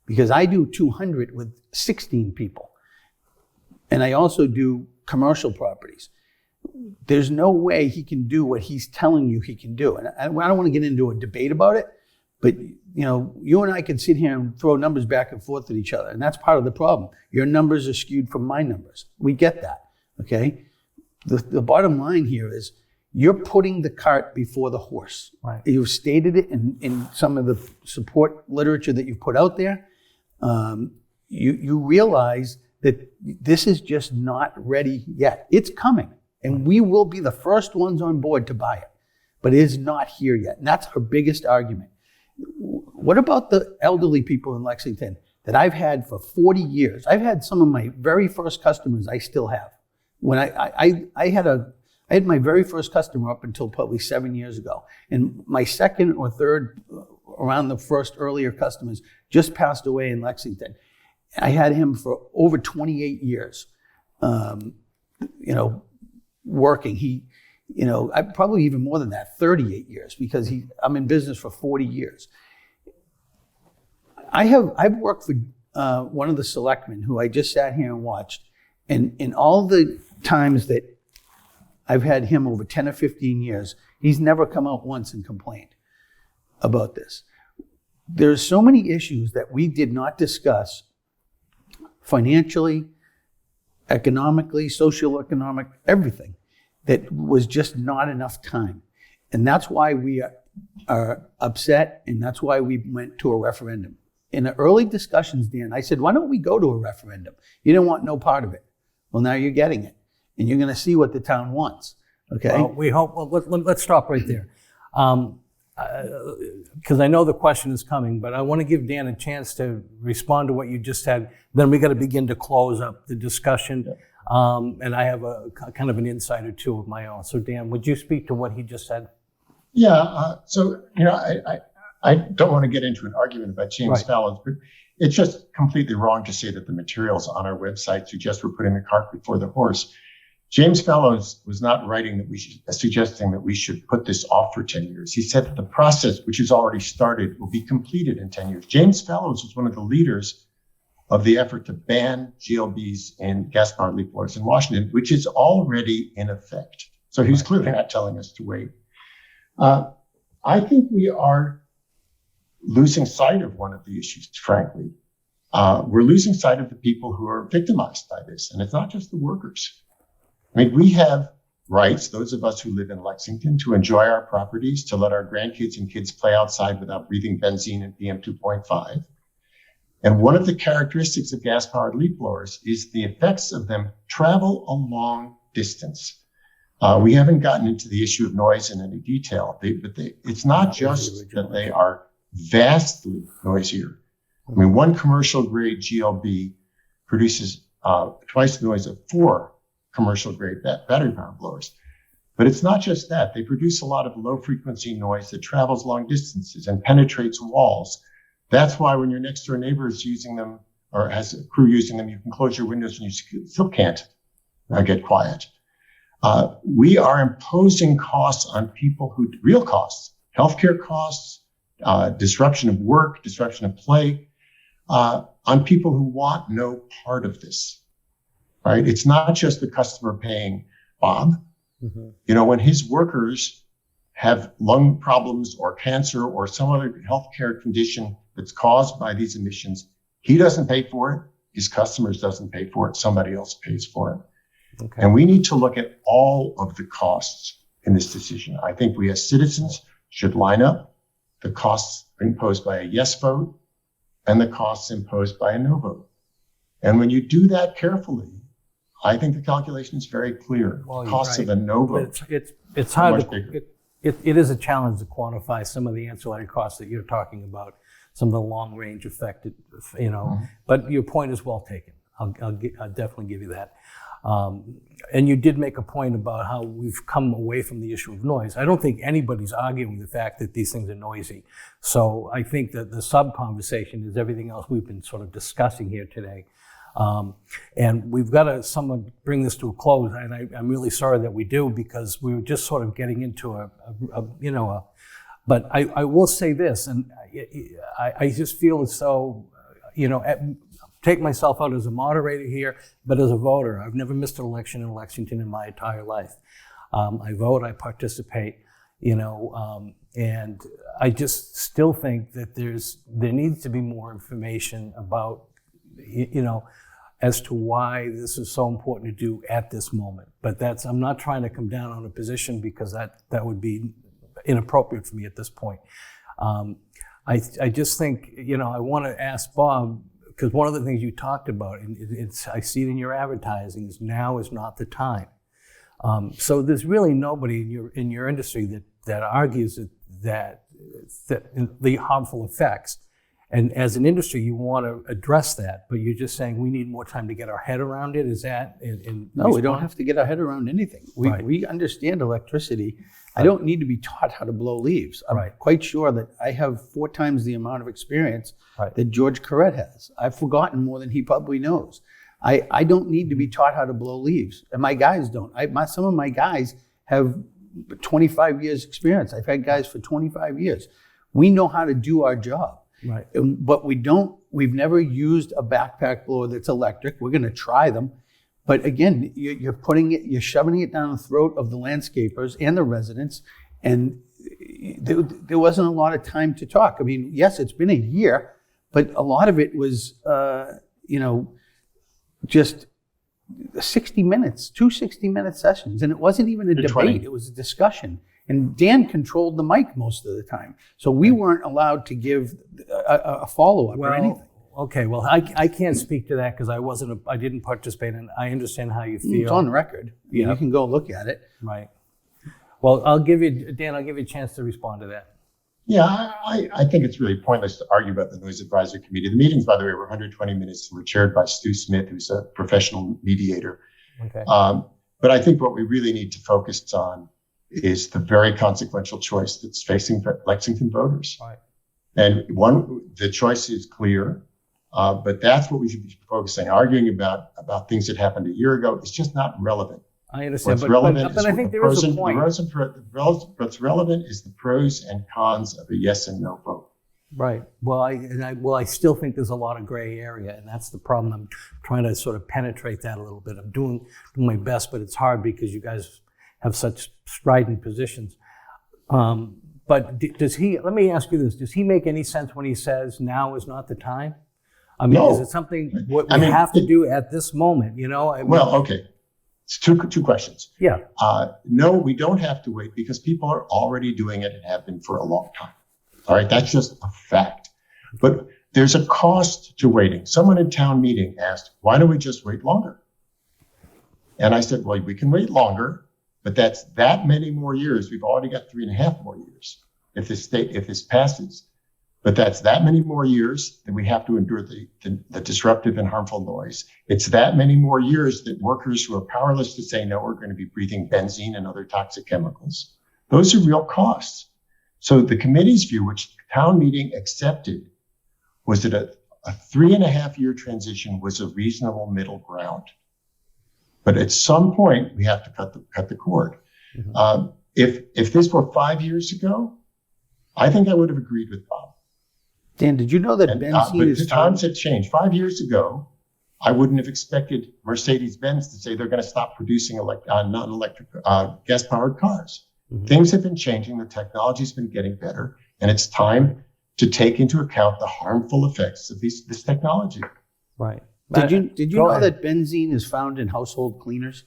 Speaker 2: because I do 200 with 16 people, and I also do commercial properties. There's no way he can do what he's telling you he can do, and I don't want to get into a debate about it, but you and I can sit here and throw numbers back and forth at each other, and that's part of the problem. Your numbers are skewed from my numbers. We get that, okay? The bottom line here is you're putting the cart before the horse.
Speaker 1: Right.
Speaker 2: You've stated it in some of the support literature that you've put out there. You realize that this is just not ready yet. It's coming, and we will be the first ones on board to buy it, but it is not here yet, and that's our biggest argument. What about the elderly people in Lexington that I've had for 40 years? I've had some of my very first customers I still have. When I had my very first customer up until probably 7 years ago, and my second or third around the first earlier customers just passed away in Lexington. I had him for over 28 years, working. I probably even more than that, 38 years, because I'm in business for 40 years. I've worked for one of the selectmen who I just sat here and watched, and in all the times that I've had him over 10 or 15 years, he's never come out once and complained about this. There's so many issues that we did not discuss financially, economically, socioeconomic, everything, that was just not enough time. And that's why we are upset, and that's why we went to a referendum. In the early discussions, Dan, I said, why don't we go to a referendum? You didn't want no part of it. Well, now you're getting it, and you're going to see what the town wants, okay?
Speaker 1: Well, we hope, let's stop right there. Because I know the question is coming, but I want to give Dan a chance to respond to what you just said. Then we got to begin to close up the discussion. Yeah. And I have a kind of an insight or two of my own. So Dan, would you speak to what he just said?
Speaker 3: Yeah. I don't want to get into an argument about James Fallon's, but it's just completely wrong to say that the materials on our website suggest we're putting the cart before the horse. James Fallows was not writing that suggesting that we should put this off for 10 years. He said that the process, which has already started, will be completed in 10 years. James Fallows was one of the leaders of the effort to ban GLBs and gas-powered leaf blowers in Washington, which is already in effect. So he was clearly not telling us to wait. I think we are losing sight of one of the issues, frankly. We're losing sight of the people who are victimized by this, and it's not just the workers. I mean, we have rights, those of us who live in Lexington, to enjoy our properties, to let our grandkids and kids play outside without breathing benzene and PM 2.5. And one of the characteristics of gas-powered leaf blowers is the effects of them travel a long distance. We haven't gotten into the issue of noise in any detail, but it's not just that they are vastly noisier. I mean, one commercial-grade GLB produces twice the noise of 4 commercial-grade battery-powered blowers. But it's not just that. They produce a lot of low-frequency noise that travels long distances and penetrates walls. That's why when your next-door neighbor is using them or has a crew using them, you can close your windows and you still can't get quiet. We are imposing costs on people real costs, healthcare costs, disruption of work, disruption of play, on people who want no part of this. Right? It's not just the customer paying Bob. Mm-hmm. When his workers have lung problems or cancer or some other healthcare condition that's caused by these emissions, he doesn't pay for it. His customers doesn't pay for it. Somebody else pays for it. Okay. And we need to look at all of the costs in this decision. I think we as citizens should line up the costs imposed by a yes vote and the costs imposed by a no vote. And when you do that carefully, I think the calculation is very clear. Well, the costs of a no vote.
Speaker 1: It's hard to, it is a challenge to quantify some of the ancillary costs that you're talking about, some of the long range effect, mm-hmm. But your point is well taken. I'll definitely give you that. And you did make a point about how we've come away from the issue of noise. I don't think anybody's arguing the fact that these things are noisy. So I think that the sub-conversation is everything else we've been sort of discussing here today. And we've got to someone bring this to a close, and I'm really sorry that we do, because we were just sort of getting into but I will say this, and I just feel as though, take myself out as a moderator here, but as a voter, I've never missed an election in Lexington in my entire life. I vote, I participate, and I just still think that there needs to be more information about, as to why this is so important to do at this moment. But I'm not trying to come down on a position, because that would be inappropriate for me at this point. I just think, I want to ask Bob, because one of the things you talked about, and I see it in your advertising, is now is not the time. So there's really nobody in your industry that argues that the harmful effects. And as an industry, you want to address that, but you're just saying we need more time to get our head around it. Is that
Speaker 2: No, we don't have to get our head around anything. We understand electricity. I don't need to be taught how to blow leaves. I'm quite sure that I have 4 times the amount of experience that George Koretz has. I've forgotten more than he probably knows. I don't need to be taught how to blow leaves, and my guys don't. Some of my guys have 25 years experience. I've had guys for 25 years. We know how to do our job.
Speaker 1: Right.
Speaker 2: But we've never used a backpack blower that's electric. We're going to try them. But again, you're shoving it down the throat of the landscapers and the residents. And there wasn't a lot of time to talk. I mean, yes, it's been a year, but a lot of it was, just 60 minutes, 2 60-minute sessions. And it wasn't even a debate.
Speaker 3: 20.
Speaker 2: It was a discussion. And Dan controlled the mic most of the time. So we weren't allowed to give a follow-up or anything.
Speaker 1: Okay, well, I can't speak to that, because I didn't participate, and I understand how you feel.
Speaker 2: It's on record. You can go look at it.
Speaker 1: Right. Well, I'll give you a chance to respond to that.
Speaker 3: Yeah, I think it's really pointless to argue about the Noise Advisory Committee. The meetings, by the way, were 120 minutes and were chaired by Stu Smith, who's a professional mediator.
Speaker 1: Okay.
Speaker 3: But I think what we really need to focus on is the very consequential choice that's facing Lexington voters.
Speaker 1: Right.
Speaker 3: And the choice is clear, but that's what we should be focusing. Arguing about things that happened a year ago is just not relevant.
Speaker 1: I understand,
Speaker 3: but I
Speaker 1: think there is a point.
Speaker 3: What's relevant is the pros and cons of a yes and no vote.
Speaker 1: Right. Well, I still think there's a lot of gray area, and that's the problem. I'm trying to sort of penetrate that a little bit. I'm doing my best, but it's hard because you guys have such strident positions. But let me ask you this, does he make any sense when he says now is not the time? I mean,
Speaker 3: No.
Speaker 1: Is it something we have to do at this moment,
Speaker 3: Well, okay. It's two questions.
Speaker 1: Yeah.
Speaker 3: No, we don't have to wait, because people are already doing it and have been for a long time. All right, that's just a fact. But there's a cost to waiting. Someone in town meeting asked, why don't we just wait longer? And I said, well, we can wait longer, but that's that many more years. We've already got 3.5 more years if this passes. But that's that many more years that we have to endure the disruptive and harmful noise. It's that many more years that workers who are powerless to say no are going to be breathing benzene and other toxic chemicals. Those are real costs. So the committee's view, which town meeting accepted, was that a 3.5-year transition was a reasonable middle ground. But at some point, we have to cut the cord. Mm-hmm. If this were 5 years ago, I think I would have agreed with Bob.
Speaker 2: Dan, did you know that benzene
Speaker 3: but
Speaker 2: is...
Speaker 3: the times have changed. 5 years ago, I wouldn't have expected Mercedes-Benz to say they're going to stop producing non-electric gas-powered cars. Mm-hmm. Things have been changing. The technology's been getting better, and it's time to take into account the harmful effects of this technology.
Speaker 1: Right.
Speaker 2: Did you know that benzene is found in household cleaners?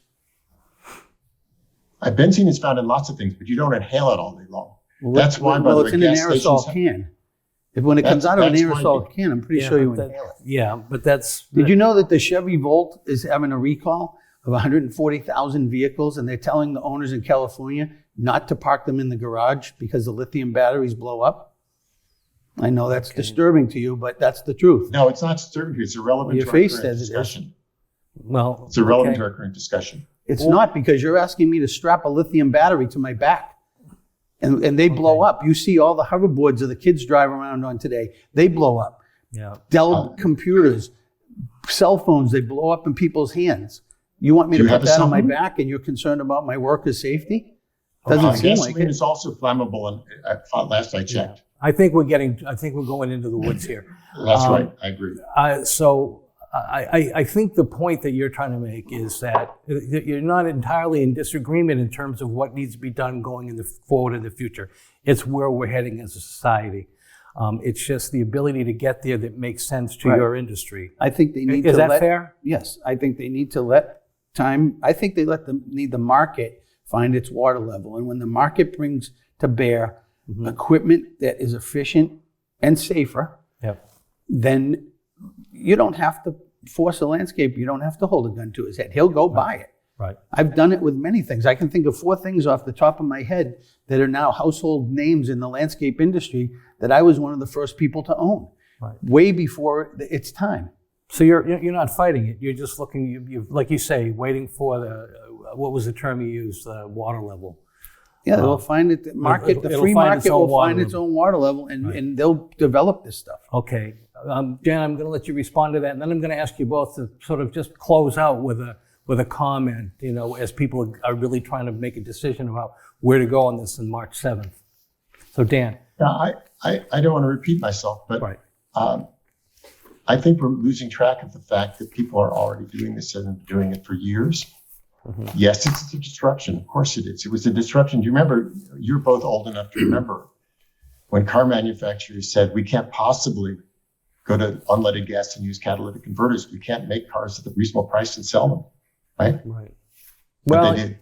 Speaker 3: Benzene is found in lots of things, but you don't inhale it all day long.
Speaker 2: Well,
Speaker 3: that's why, by the way,
Speaker 2: it's in an aerosol can. When it comes out of an aerosol can, I'm pretty sure you inhale it.
Speaker 1: Yeah, but that's...
Speaker 2: Did you know that the Chevy Volt is having a recall of 140,000 vehicles, and they're telling the owners in California not to park them in the garage because the lithium batteries blow up? I know that's disturbing to you, but that's the truth.
Speaker 3: No, it's not disturbing to you. It's irrelevant to our current discussion.
Speaker 1: Well,
Speaker 3: it's irrelevant to our current discussion.
Speaker 2: It's not, because you're asking me to strap a lithium battery to my back. And they blow up. You see all the hoverboards that the kids drive around on today. They blow up.
Speaker 1: Yeah.
Speaker 2: Dell computers, cell phones, they blow up in people's hands. You want me
Speaker 3: Do
Speaker 2: to
Speaker 3: you have
Speaker 2: put
Speaker 3: a
Speaker 2: that
Speaker 3: cell
Speaker 2: on my
Speaker 3: phone?
Speaker 2: back and you're concerned about my workers' safety? Doesn't seem like
Speaker 3: Gasoline
Speaker 2: it.
Speaker 3: is also flammable, and last I checked.
Speaker 1: I think we're going into the woods here.
Speaker 3: That's right. I agree.
Speaker 1: So I think the point that you're trying to make is that you're not entirely in disagreement in terms of what needs to be done going forward in the future. It's where we're heading as a society. It's just the ability to get there that makes sense to your industry.
Speaker 2: I think they need
Speaker 1: Is that fair?
Speaker 2: Yes, I think they need to let time. I think they need the market find its water level, and when the market brings to bear equipment that is efficient and safer, then you don't have to force a landscaper. You don't have to hold a gun to his head. He'll go buy it.
Speaker 1: Right.
Speaker 2: I've done it with many things. I can think of 4 things off the top of my head that are now household names in the landscape industry that I was one of the first people to own, way before its time.
Speaker 1: So you're not fighting it. You're just looking, you like you say, waiting for what was the term you used, the water level.
Speaker 2: Yeah, they'll find it. The free market will find its own water level, and they'll develop this stuff.
Speaker 1: Okay, Dan, I'm going to let you respond to that, and then I'm going to ask you both to sort of just close out with a comment. You know, as people are really trying to make a decision about where to go on this on March 7th. So Dan.
Speaker 3: Now, I don't want to repeat myself, but I think we're losing track of the fact that people are already doing this and been doing it for years. Yes, it's a disruption. Of course it is. It was a disruption. Do you remember, you're both old enough to remember when car manufacturers said, we can't possibly go to unleaded gas and use catalytic converters. We can't make cars at a reasonable price and sell them, right?
Speaker 1: Right.
Speaker 3: But
Speaker 1: Well,
Speaker 3: they did.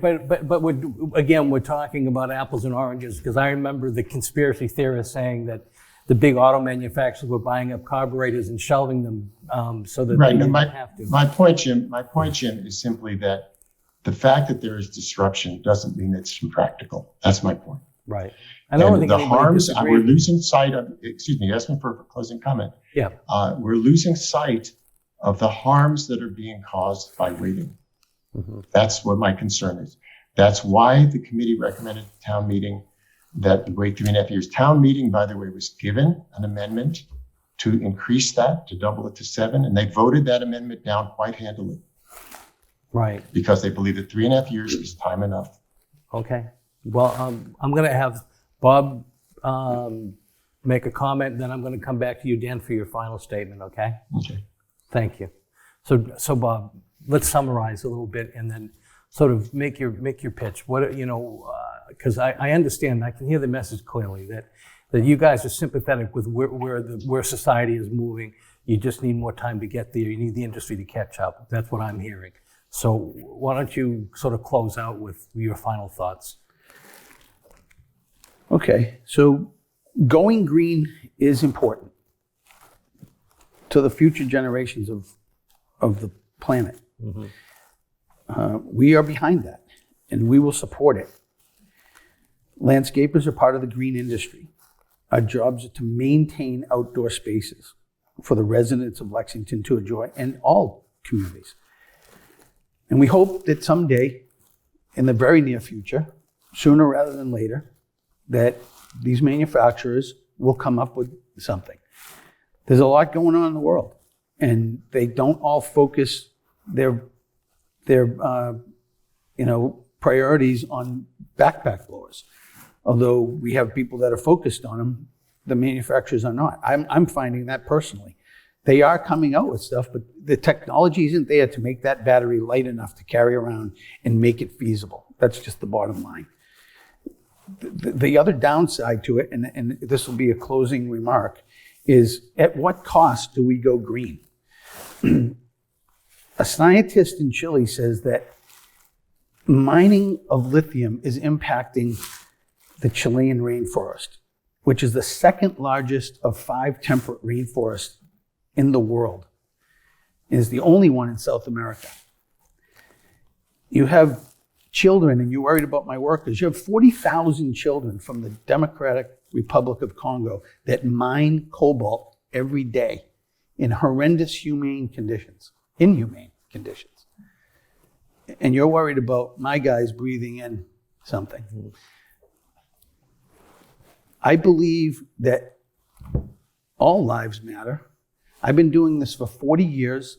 Speaker 1: but we're talking about apples and oranges, because I remember the conspiracy theorists saying that the big auto manufacturers were buying up carburetors and shelving them so that they didn't have to.
Speaker 3: My point, Jim, is simply that the fact that there is disruption doesn't mean it's impractical. That's my point.
Speaker 1: Right. I don't think
Speaker 3: the
Speaker 1: anybody
Speaker 3: harms,
Speaker 1: disagrees.
Speaker 3: we're losing sight of, excuse me, you asked me for a closing comment.
Speaker 1: Yeah.
Speaker 3: We're losing sight of the harms that are being caused by waiting. That's what my concern is. That's why the committee recommended at town meeting that we wait 3.5 years. Town meeting, by the way, was given an amendment to increase that, to double it to 7, and they voted that amendment down quite handily.
Speaker 1: Right.
Speaker 3: Because they believe that 3.5 years is time enough.
Speaker 1: Okay. Well, I'm going to have Bob make a comment, then I'm going to come back to you, Dan, for your final statement, okay?
Speaker 3: Okay.
Speaker 1: Thank you. So Bob, let's summarize a little bit and then sort of make your pitch. What, because I understand, I can hear the message clearly that you guys are sympathetic with where society is moving. You just need more time to get there. You need the industry to catch up. That's what I'm hearing. So why don't you sort of close out with your final thoughts?
Speaker 2: Okay, so going green is important to the future generations of the planet. We are behind that, and we will support it. Landscapers are part of the green industry. Our jobs are to maintain outdoor spaces for the residents of Lexington to enjoy, and all communities. And we hope that someday, in the very near future, sooner rather than later, that these manufacturers will come up with something. There's a lot going on in the world, and they don't all focus their priorities on backpack blowers. Although we have people that are focused on them, the manufacturers are not. I'm finding that personally. They are coming out with stuff, but the technology isn't there to make that battery light enough to carry around and make it feasible. That's just the bottom line. The other downside to it, and this will be a closing remark, is at what cost do we go green? A scientist in Chile says that mining of lithium is impacting the Chilean rainforest, which is the second largest of 5 temperate rainforests in the world. It is the only one in South America. You have children, and you're worried about my workers. You have 40,000 children from the Democratic Republic of Congo that mine cobalt every day in horrendous inhumane conditions. And you're worried about my guys breathing in something. I believe that all lives matter, I've been doing this for 40 years.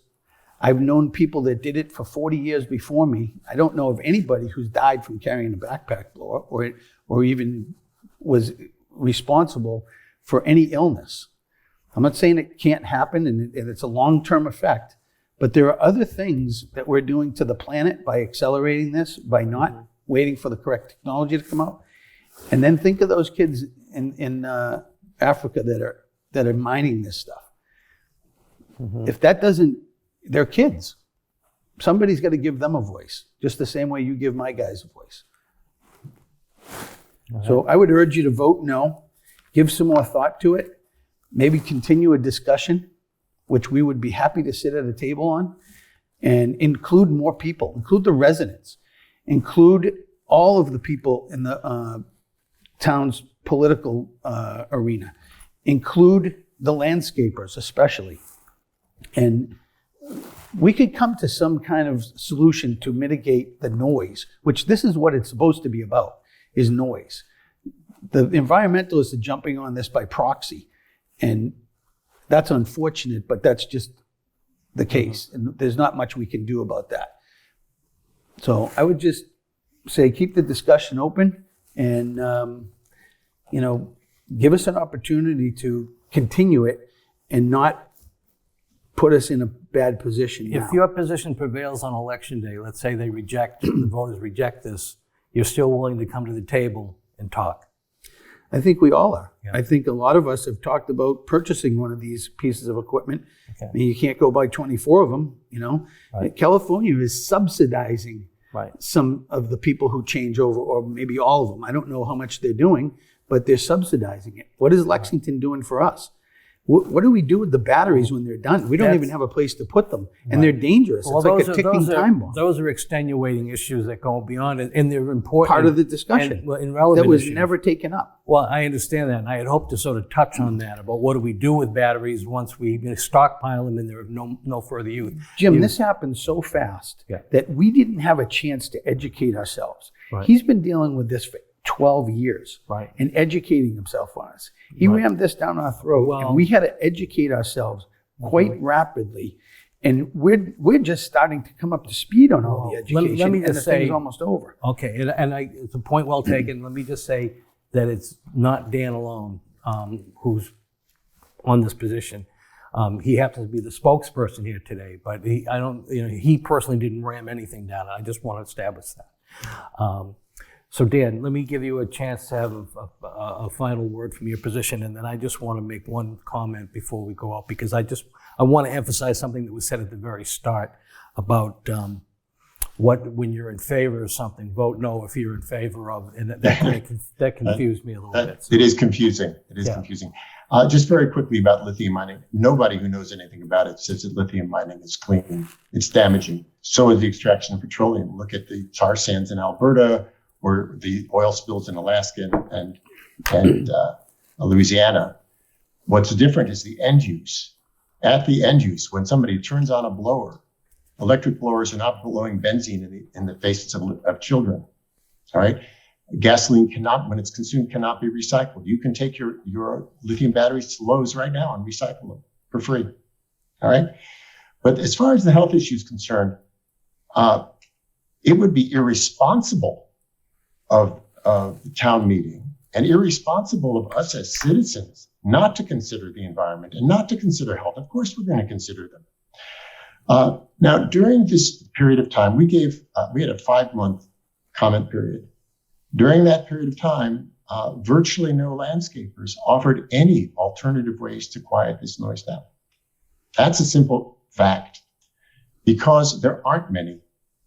Speaker 2: I've known people that did it for 40 years before me. I don't know of anybody who's died from carrying a backpack blower or even was responsible for any illness. I'm not saying it can't happen and it's a long-term effect, but there are other things that we're doing to the planet by accelerating this, by not waiting for the correct technology to come out. And then think of those kids in Africa that are mining this stuff. If that doesn't, they're kids. Somebody's got to give them a voice, just the same way you give my guys a voice. So I would urge you to vote no, give some more thought to it, maybe continue a discussion, which we would be happy to sit at a table on, and include more people, include the residents, include all of the people in the town's political arena, include the landscapers especially. And we could come to some kind of solution to mitigate the noise, which this is what it's supposed to be about, is noise. The environmentalists are jumping on this by proxy, and that's unfortunate, but that's just the case, and there's not much we can do about that. So I would just say keep the discussion open and, give us an opportunity to continue it and not put us in a bad position now.
Speaker 1: If your position prevails on election day, let's say the voters reject this, you're still willing to come to the table and talk.
Speaker 2: I think we all are.
Speaker 1: Yeah.
Speaker 2: I think a lot of us have talked about purchasing one of these pieces of equipment.
Speaker 1: Okay.
Speaker 2: I mean, you can't go buy 24 of them,
Speaker 1: Right.
Speaker 2: California is subsidizing
Speaker 1: Right.
Speaker 2: some of the people who change over, or maybe all of them. I don't know how much they're doing, but they're subsidizing it. What is Lexington doing for us? What do we do with the batteries when they're done? We don't even have a place to put them, and they're dangerous. It's like a ticking time bomb.
Speaker 1: Those are extenuating issues that go beyond it, and they're important.
Speaker 2: Part of the discussion
Speaker 1: and relevant
Speaker 2: that was
Speaker 1: issues.
Speaker 2: never taken up.
Speaker 1: Well, I understand that, and I had hoped to sort of touch on that about what do we do with batteries once we stockpile them and they're of no further use.
Speaker 2: Jim, this happened so fast that we didn't have a chance to educate ourselves.
Speaker 1: Right.
Speaker 2: He's been dealing with this for 12 years and educating himself on us. He rammed this down our throat, and we had to educate ourselves quite rapidly. And we're just starting to come up to speed on all the education,
Speaker 1: let me just
Speaker 2: and the thing's almost over.
Speaker 1: Okay, it's a point well taken. Let me just say that it's not Dan alone who's on this position. He happens to be the spokesperson here today, but he personally didn't ram anything down. I just want to establish that. So Dan, let me give you a chance to have a final word from your position, and then I just want to make one comment before we go out, because I want to emphasize something that was said at the very start about when you're in favor of something, vote no if you're in favor of, and that confused me a little bit.
Speaker 3: It is confusing. Confusing. Just very quickly about lithium mining. Nobody who knows anything about it says that lithium mining is clean. It's damaging. So is the extraction of petroleum. Look at the tar sands in Alberta, or the oil spills in Alaska and Louisiana. What's different is the end use. At the end use, when somebody turns on a blower, electric blowers are not blowing benzene in the faces of children. All right. Gasoline when it's consumed, cannot be recycled. You can take your lithium batteries to Lowe's right now and recycle them for free. All right. But as far as the health issue is concerned, it would be irresponsible of the town meeting and irresponsible of us as citizens not to consider the environment and not to consider health. Of course, we're going to consider them. Now, during this period of time, we had a 5-month comment period. During that period of time, virtually no landscapers offered any alternative ways to quiet this noise down. That's a simple fact, because there aren't many.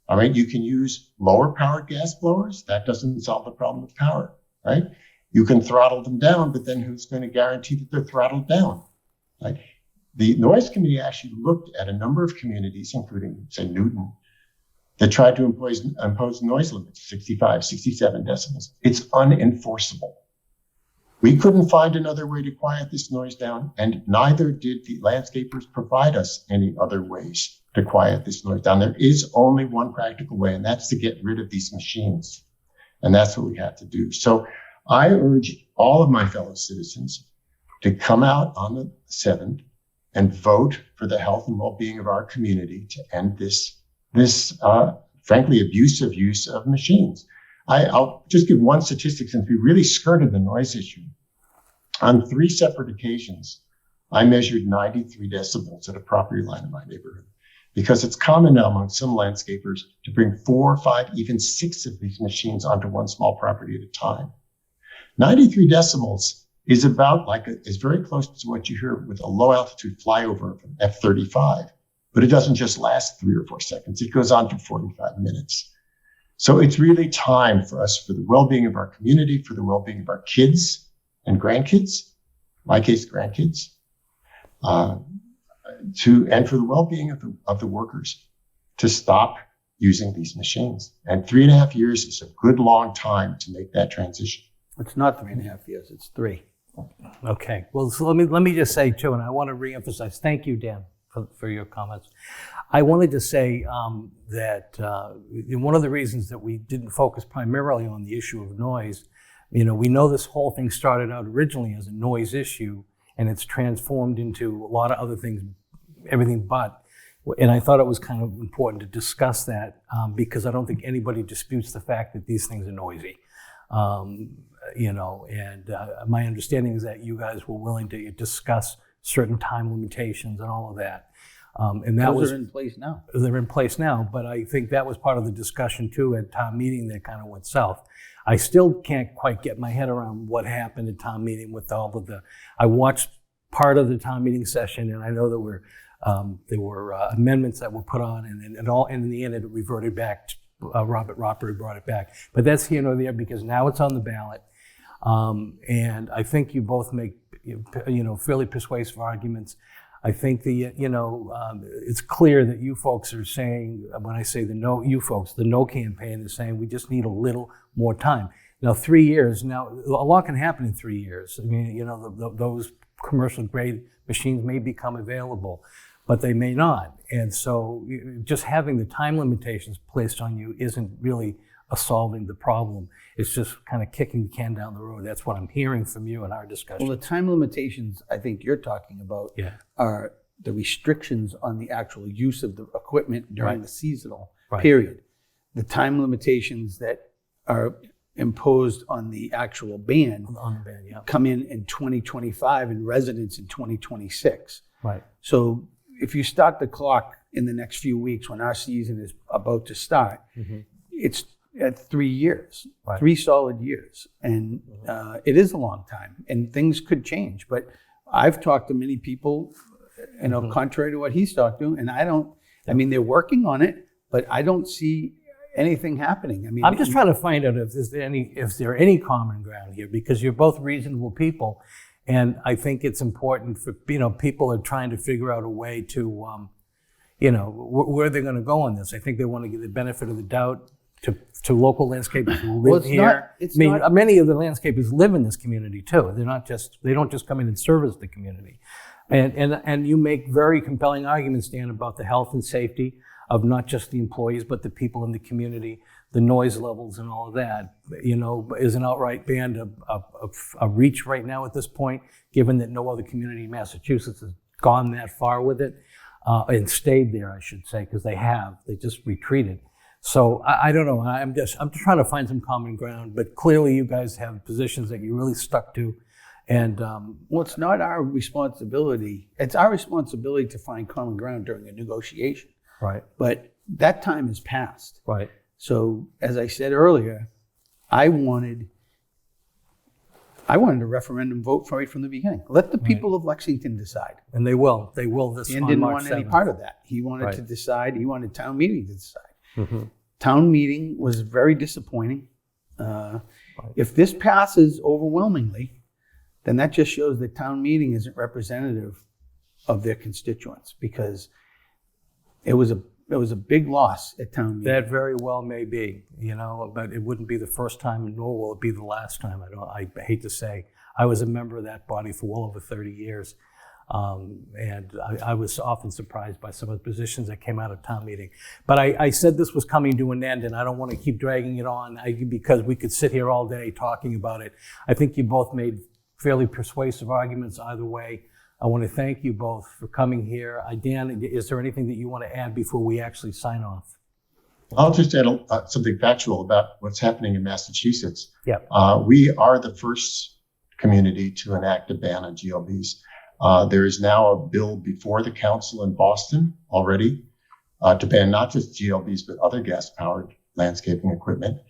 Speaker 3: All right, you can use lower powered gas blowers. That doesn't solve the problem of power, right? You can throttle them down, but then who's going to guarantee that they're throttled down? Right? The Noise Committee actually looked at a number of communities, including, say, Newton, that tried to impose noise limits, 65, 67 decibels. It's unenforceable. We couldn't find another way to quiet this noise down, and neither did the landscapers provide us any other ways to quiet this noise down. There is only one practical way, and that's to get rid of these machines. And that's what we have to do. So I urge all of my fellow citizens to come out on the 7th and vote for the health and well-being of our community to end this frankly abusive use of machines. I'll just give one statistic since we really skirted the noise issue. On 3 separate occasions, I measured 93 decibels at a property line in my neighborhood, because it's common now among some landscapers to bring 4, 5, even 6 of these machines onto one small property at a time. 93 decibels is is very close to what you hear with a low altitude flyover of an F-35, but it doesn't just last 3 or 4 seconds. It goes on for 45 minutes. So it's really time for us, for the well-being of our community, for the well-being of our kids and grandkids, in my case, grandkids, and for the well-being of the workers, to stop using these machines. And 3.5 years is a good long time to make that transition.
Speaker 2: It's not 3.5 years, it's 3.
Speaker 1: Okay. Well, so let me just say too, and I want to reemphasize. Thank you, Dan, for your comments. I wanted to say that one of the reasons that we didn't focus primarily on the issue of noise, we know this whole thing started out originally as a noise issue, and it's transformed into a lot of other things, everything but. And I thought it was kind of important to discuss that because I don't think anybody disputes the fact that these things are noisy. My understanding is that you guys were willing to discuss certain time limitations and all of that. And that
Speaker 2: Those are in place now.
Speaker 1: They're in place now, but I think that was part of the discussion too at town meeting that kind of went south. I still can't quite get my head around what happened at town meeting with all of I watched part of the town meeting session, and I know there were amendments that were put on, and in the end it reverted back to Robert Roper brought it back. But that's here nor there because now it's on the ballot. And I think you both make, fairly persuasive arguments. I think it's clear that you folks are saying, when I say the no campaign is saying we just need a little more time. Now, 3 years, a lot can happen in 3 years. I mean, those commercial grade machines may become available, but they may not. And so just having the time limitations placed on you isn't really solving the problem. It's just kind of kicking the can down the road. That's what I'm hearing from you in our discussion.
Speaker 2: Well, the time limitations I think you're talking about are the restrictions on the actual use of the equipment during the seasonal period. The time limitations that are imposed on the actual ban come in 2025 and residents in 2026.
Speaker 1: Right.
Speaker 2: So if you start the clock in the next few weeks when our season is about to start, it's at 3 years, 3 solid years. And it is a long time and things could change. But I've talked to many people, contrary to what he's talked to, and I mean, they're working on it, but I don't see anything happening. I mean,
Speaker 1: I'm just trying to find out if there are any common ground here, because you're both reasonable people. And I think it's important for, people are trying to figure out a way to, where they're going to go on this. I think they want to give the benefit of the doubt to local landscapers who live here. Many of the landscapers live in this community too. They don't just come in and service the community. And you make very compelling arguments, Dan, about the health and safety of not just the employees, but the people in the community, the noise levels and all of that. Is an outright ban a reach right now at this point, given that no other community in Massachusetts has gone that far with it, and stayed there, I should say, because they just retreated. So I don't know. I'm just trying to find some common ground, but clearly you guys have positions that you really stuck to. And
Speaker 2: well, it's not our responsibility. It's our responsibility to find common ground during a negotiation.
Speaker 1: Right.
Speaker 2: But that time has passed.
Speaker 1: Right. So as
Speaker 2: I said earlier, I wanted a referendum vote right from the beginning. Let the people of Lexington decide.
Speaker 1: And they will. They will this on March 7th.
Speaker 2: Dan didn't want any part of that. He wanted to decide. He wanted town meeting to decide.
Speaker 1: Mm-hmm.
Speaker 2: Town meeting was very disappointing. If this passes overwhelmingly, then that just shows that town meeting isn't representative of their constituents, because it was a big loss at town meeting.
Speaker 1: That very well may be, but it wouldn't be the first time, nor will it be the last time. I hate to say, I was a member of that body for well over 30 years. And I was often surprised by some of the positions that came out of town meeting. But I said this was coming to an end, and I don't want to keep dragging it on because we could sit here all day talking about it. I think you both made fairly persuasive arguments either way. I want to thank you both for coming here. Dan, is there anything that you want to add before we actually sign off?
Speaker 3: I'll just add something factual about what's happening in Massachusetts.
Speaker 1: Yep.
Speaker 3: We are the first community to enact a ban on GLBs. There is now a bill before the council in Boston already to ban not just GLBs, but other gas-powered landscaping equipment.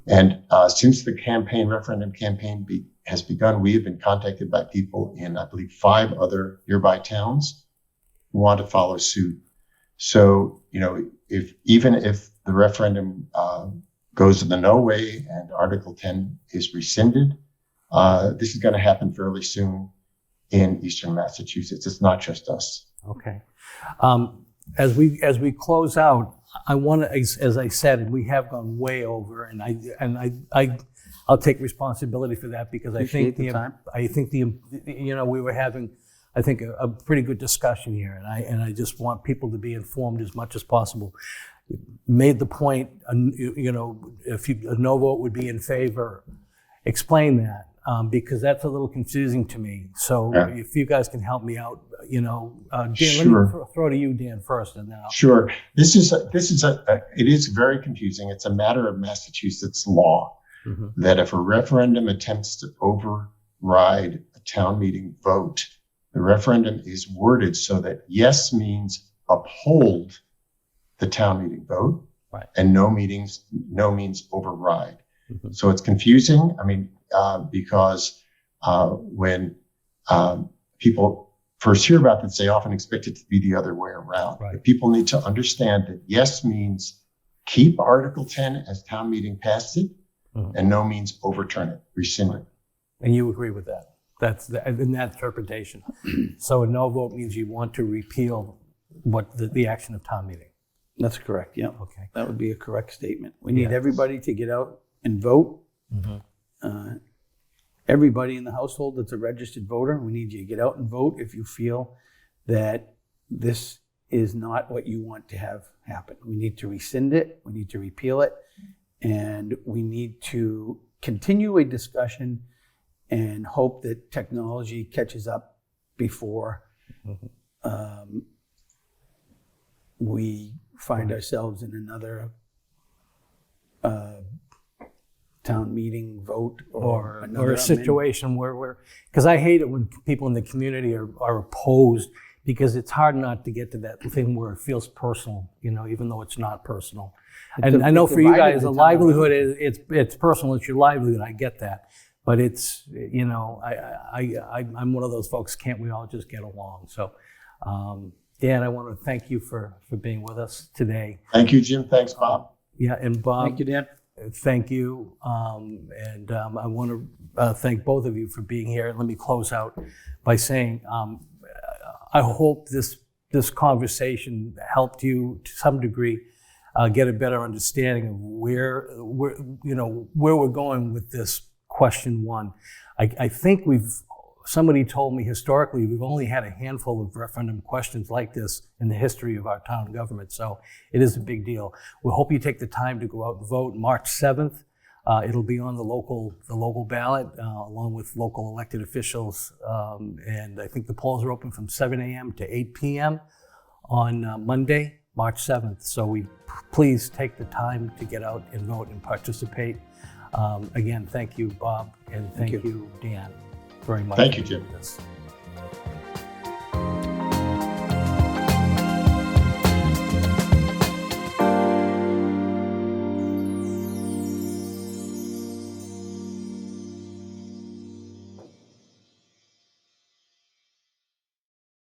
Speaker 3: And since the referendum campaign has begun, we have been contacted by people in, I believe, 5 other nearby towns who want to follow suit. So, even if the referendum goes the no way and Article 10 is rescinded, this is going to happen fairly soon in Eastern Massachusetts. It's not just us.
Speaker 1: Okay. As we close out, I want to, as I said, and we have gone way over, and I'll take responsibility for that because we were having, I think, a pretty good discussion here, and I just want people to be informed as much as possible. Made the point, if a no vote would be in favor, explain that. Because that's a little confusing to me. So if you guys can help me out, Dan,
Speaker 3: Sure.
Speaker 1: Let me throw to you, Dan, first, and then I'll...
Speaker 3: Sure. It is very confusing. It's a matter of Massachusetts law that if a referendum attempts to override a town meeting vote, the referendum is worded so that yes means uphold the town meeting vote,
Speaker 1: right,
Speaker 3: and no means override. So it's confusing. I mean, because when people first hear about this, they often expect it to be the other way around.
Speaker 1: Right.
Speaker 3: But people need to understand that yes means keep Article 10 as town meeting passed it, and no means overturn it, rescind it.
Speaker 1: And you agree with that? That's in that interpretation. So a no vote means you want to repeal what the action of town meeting.
Speaker 2: That's correct, yeah.
Speaker 1: Okay.
Speaker 2: That would be a correct statement. We need everybody to get out and vote. Everybody in the household that's a registered voter, we need you to get out and vote if you feel that this is not what you want to have happen. We need to rescind it, we need to repeal it, and we need to continue a discussion and hope that technology catches up before we find ourselves in another town meeting vote or
Speaker 1: a situation where because I hate it when people in the community are opposed, because it's hard not to get to that thing where it feels personal, even though it's not personal. And I know for you guys, a livelihood it's personal. It's your livelihood. I get that, but it's I'm one of those folks. Can't we all just get along? So, Dan, I want to thank you for being with us today.
Speaker 3: Thank you, Jim. Thanks, Bob.
Speaker 1: Yeah, and Bob.
Speaker 2: Thank you, Dan.
Speaker 1: Thank you. And I want to thank both of you for being here. Let me close out by saying I hope this conversation helped you to some degree get a better understanding of where we're going with this question 1. I think somebody told me historically we've only had a handful of referendum questions like this in the history of our town government, so it is a big deal. We hope you take the time to go out and vote March 7th. It'll be on the local ballot along with local elected officials, and I think the polls are open from 7 a.m. to 8 p.m. on Monday, March 7th. So please take the time to get out and vote and participate. Again, thank you, Bob, and thank you, Dan, very much.
Speaker 3: Thank you, Jim.
Speaker 1: For this.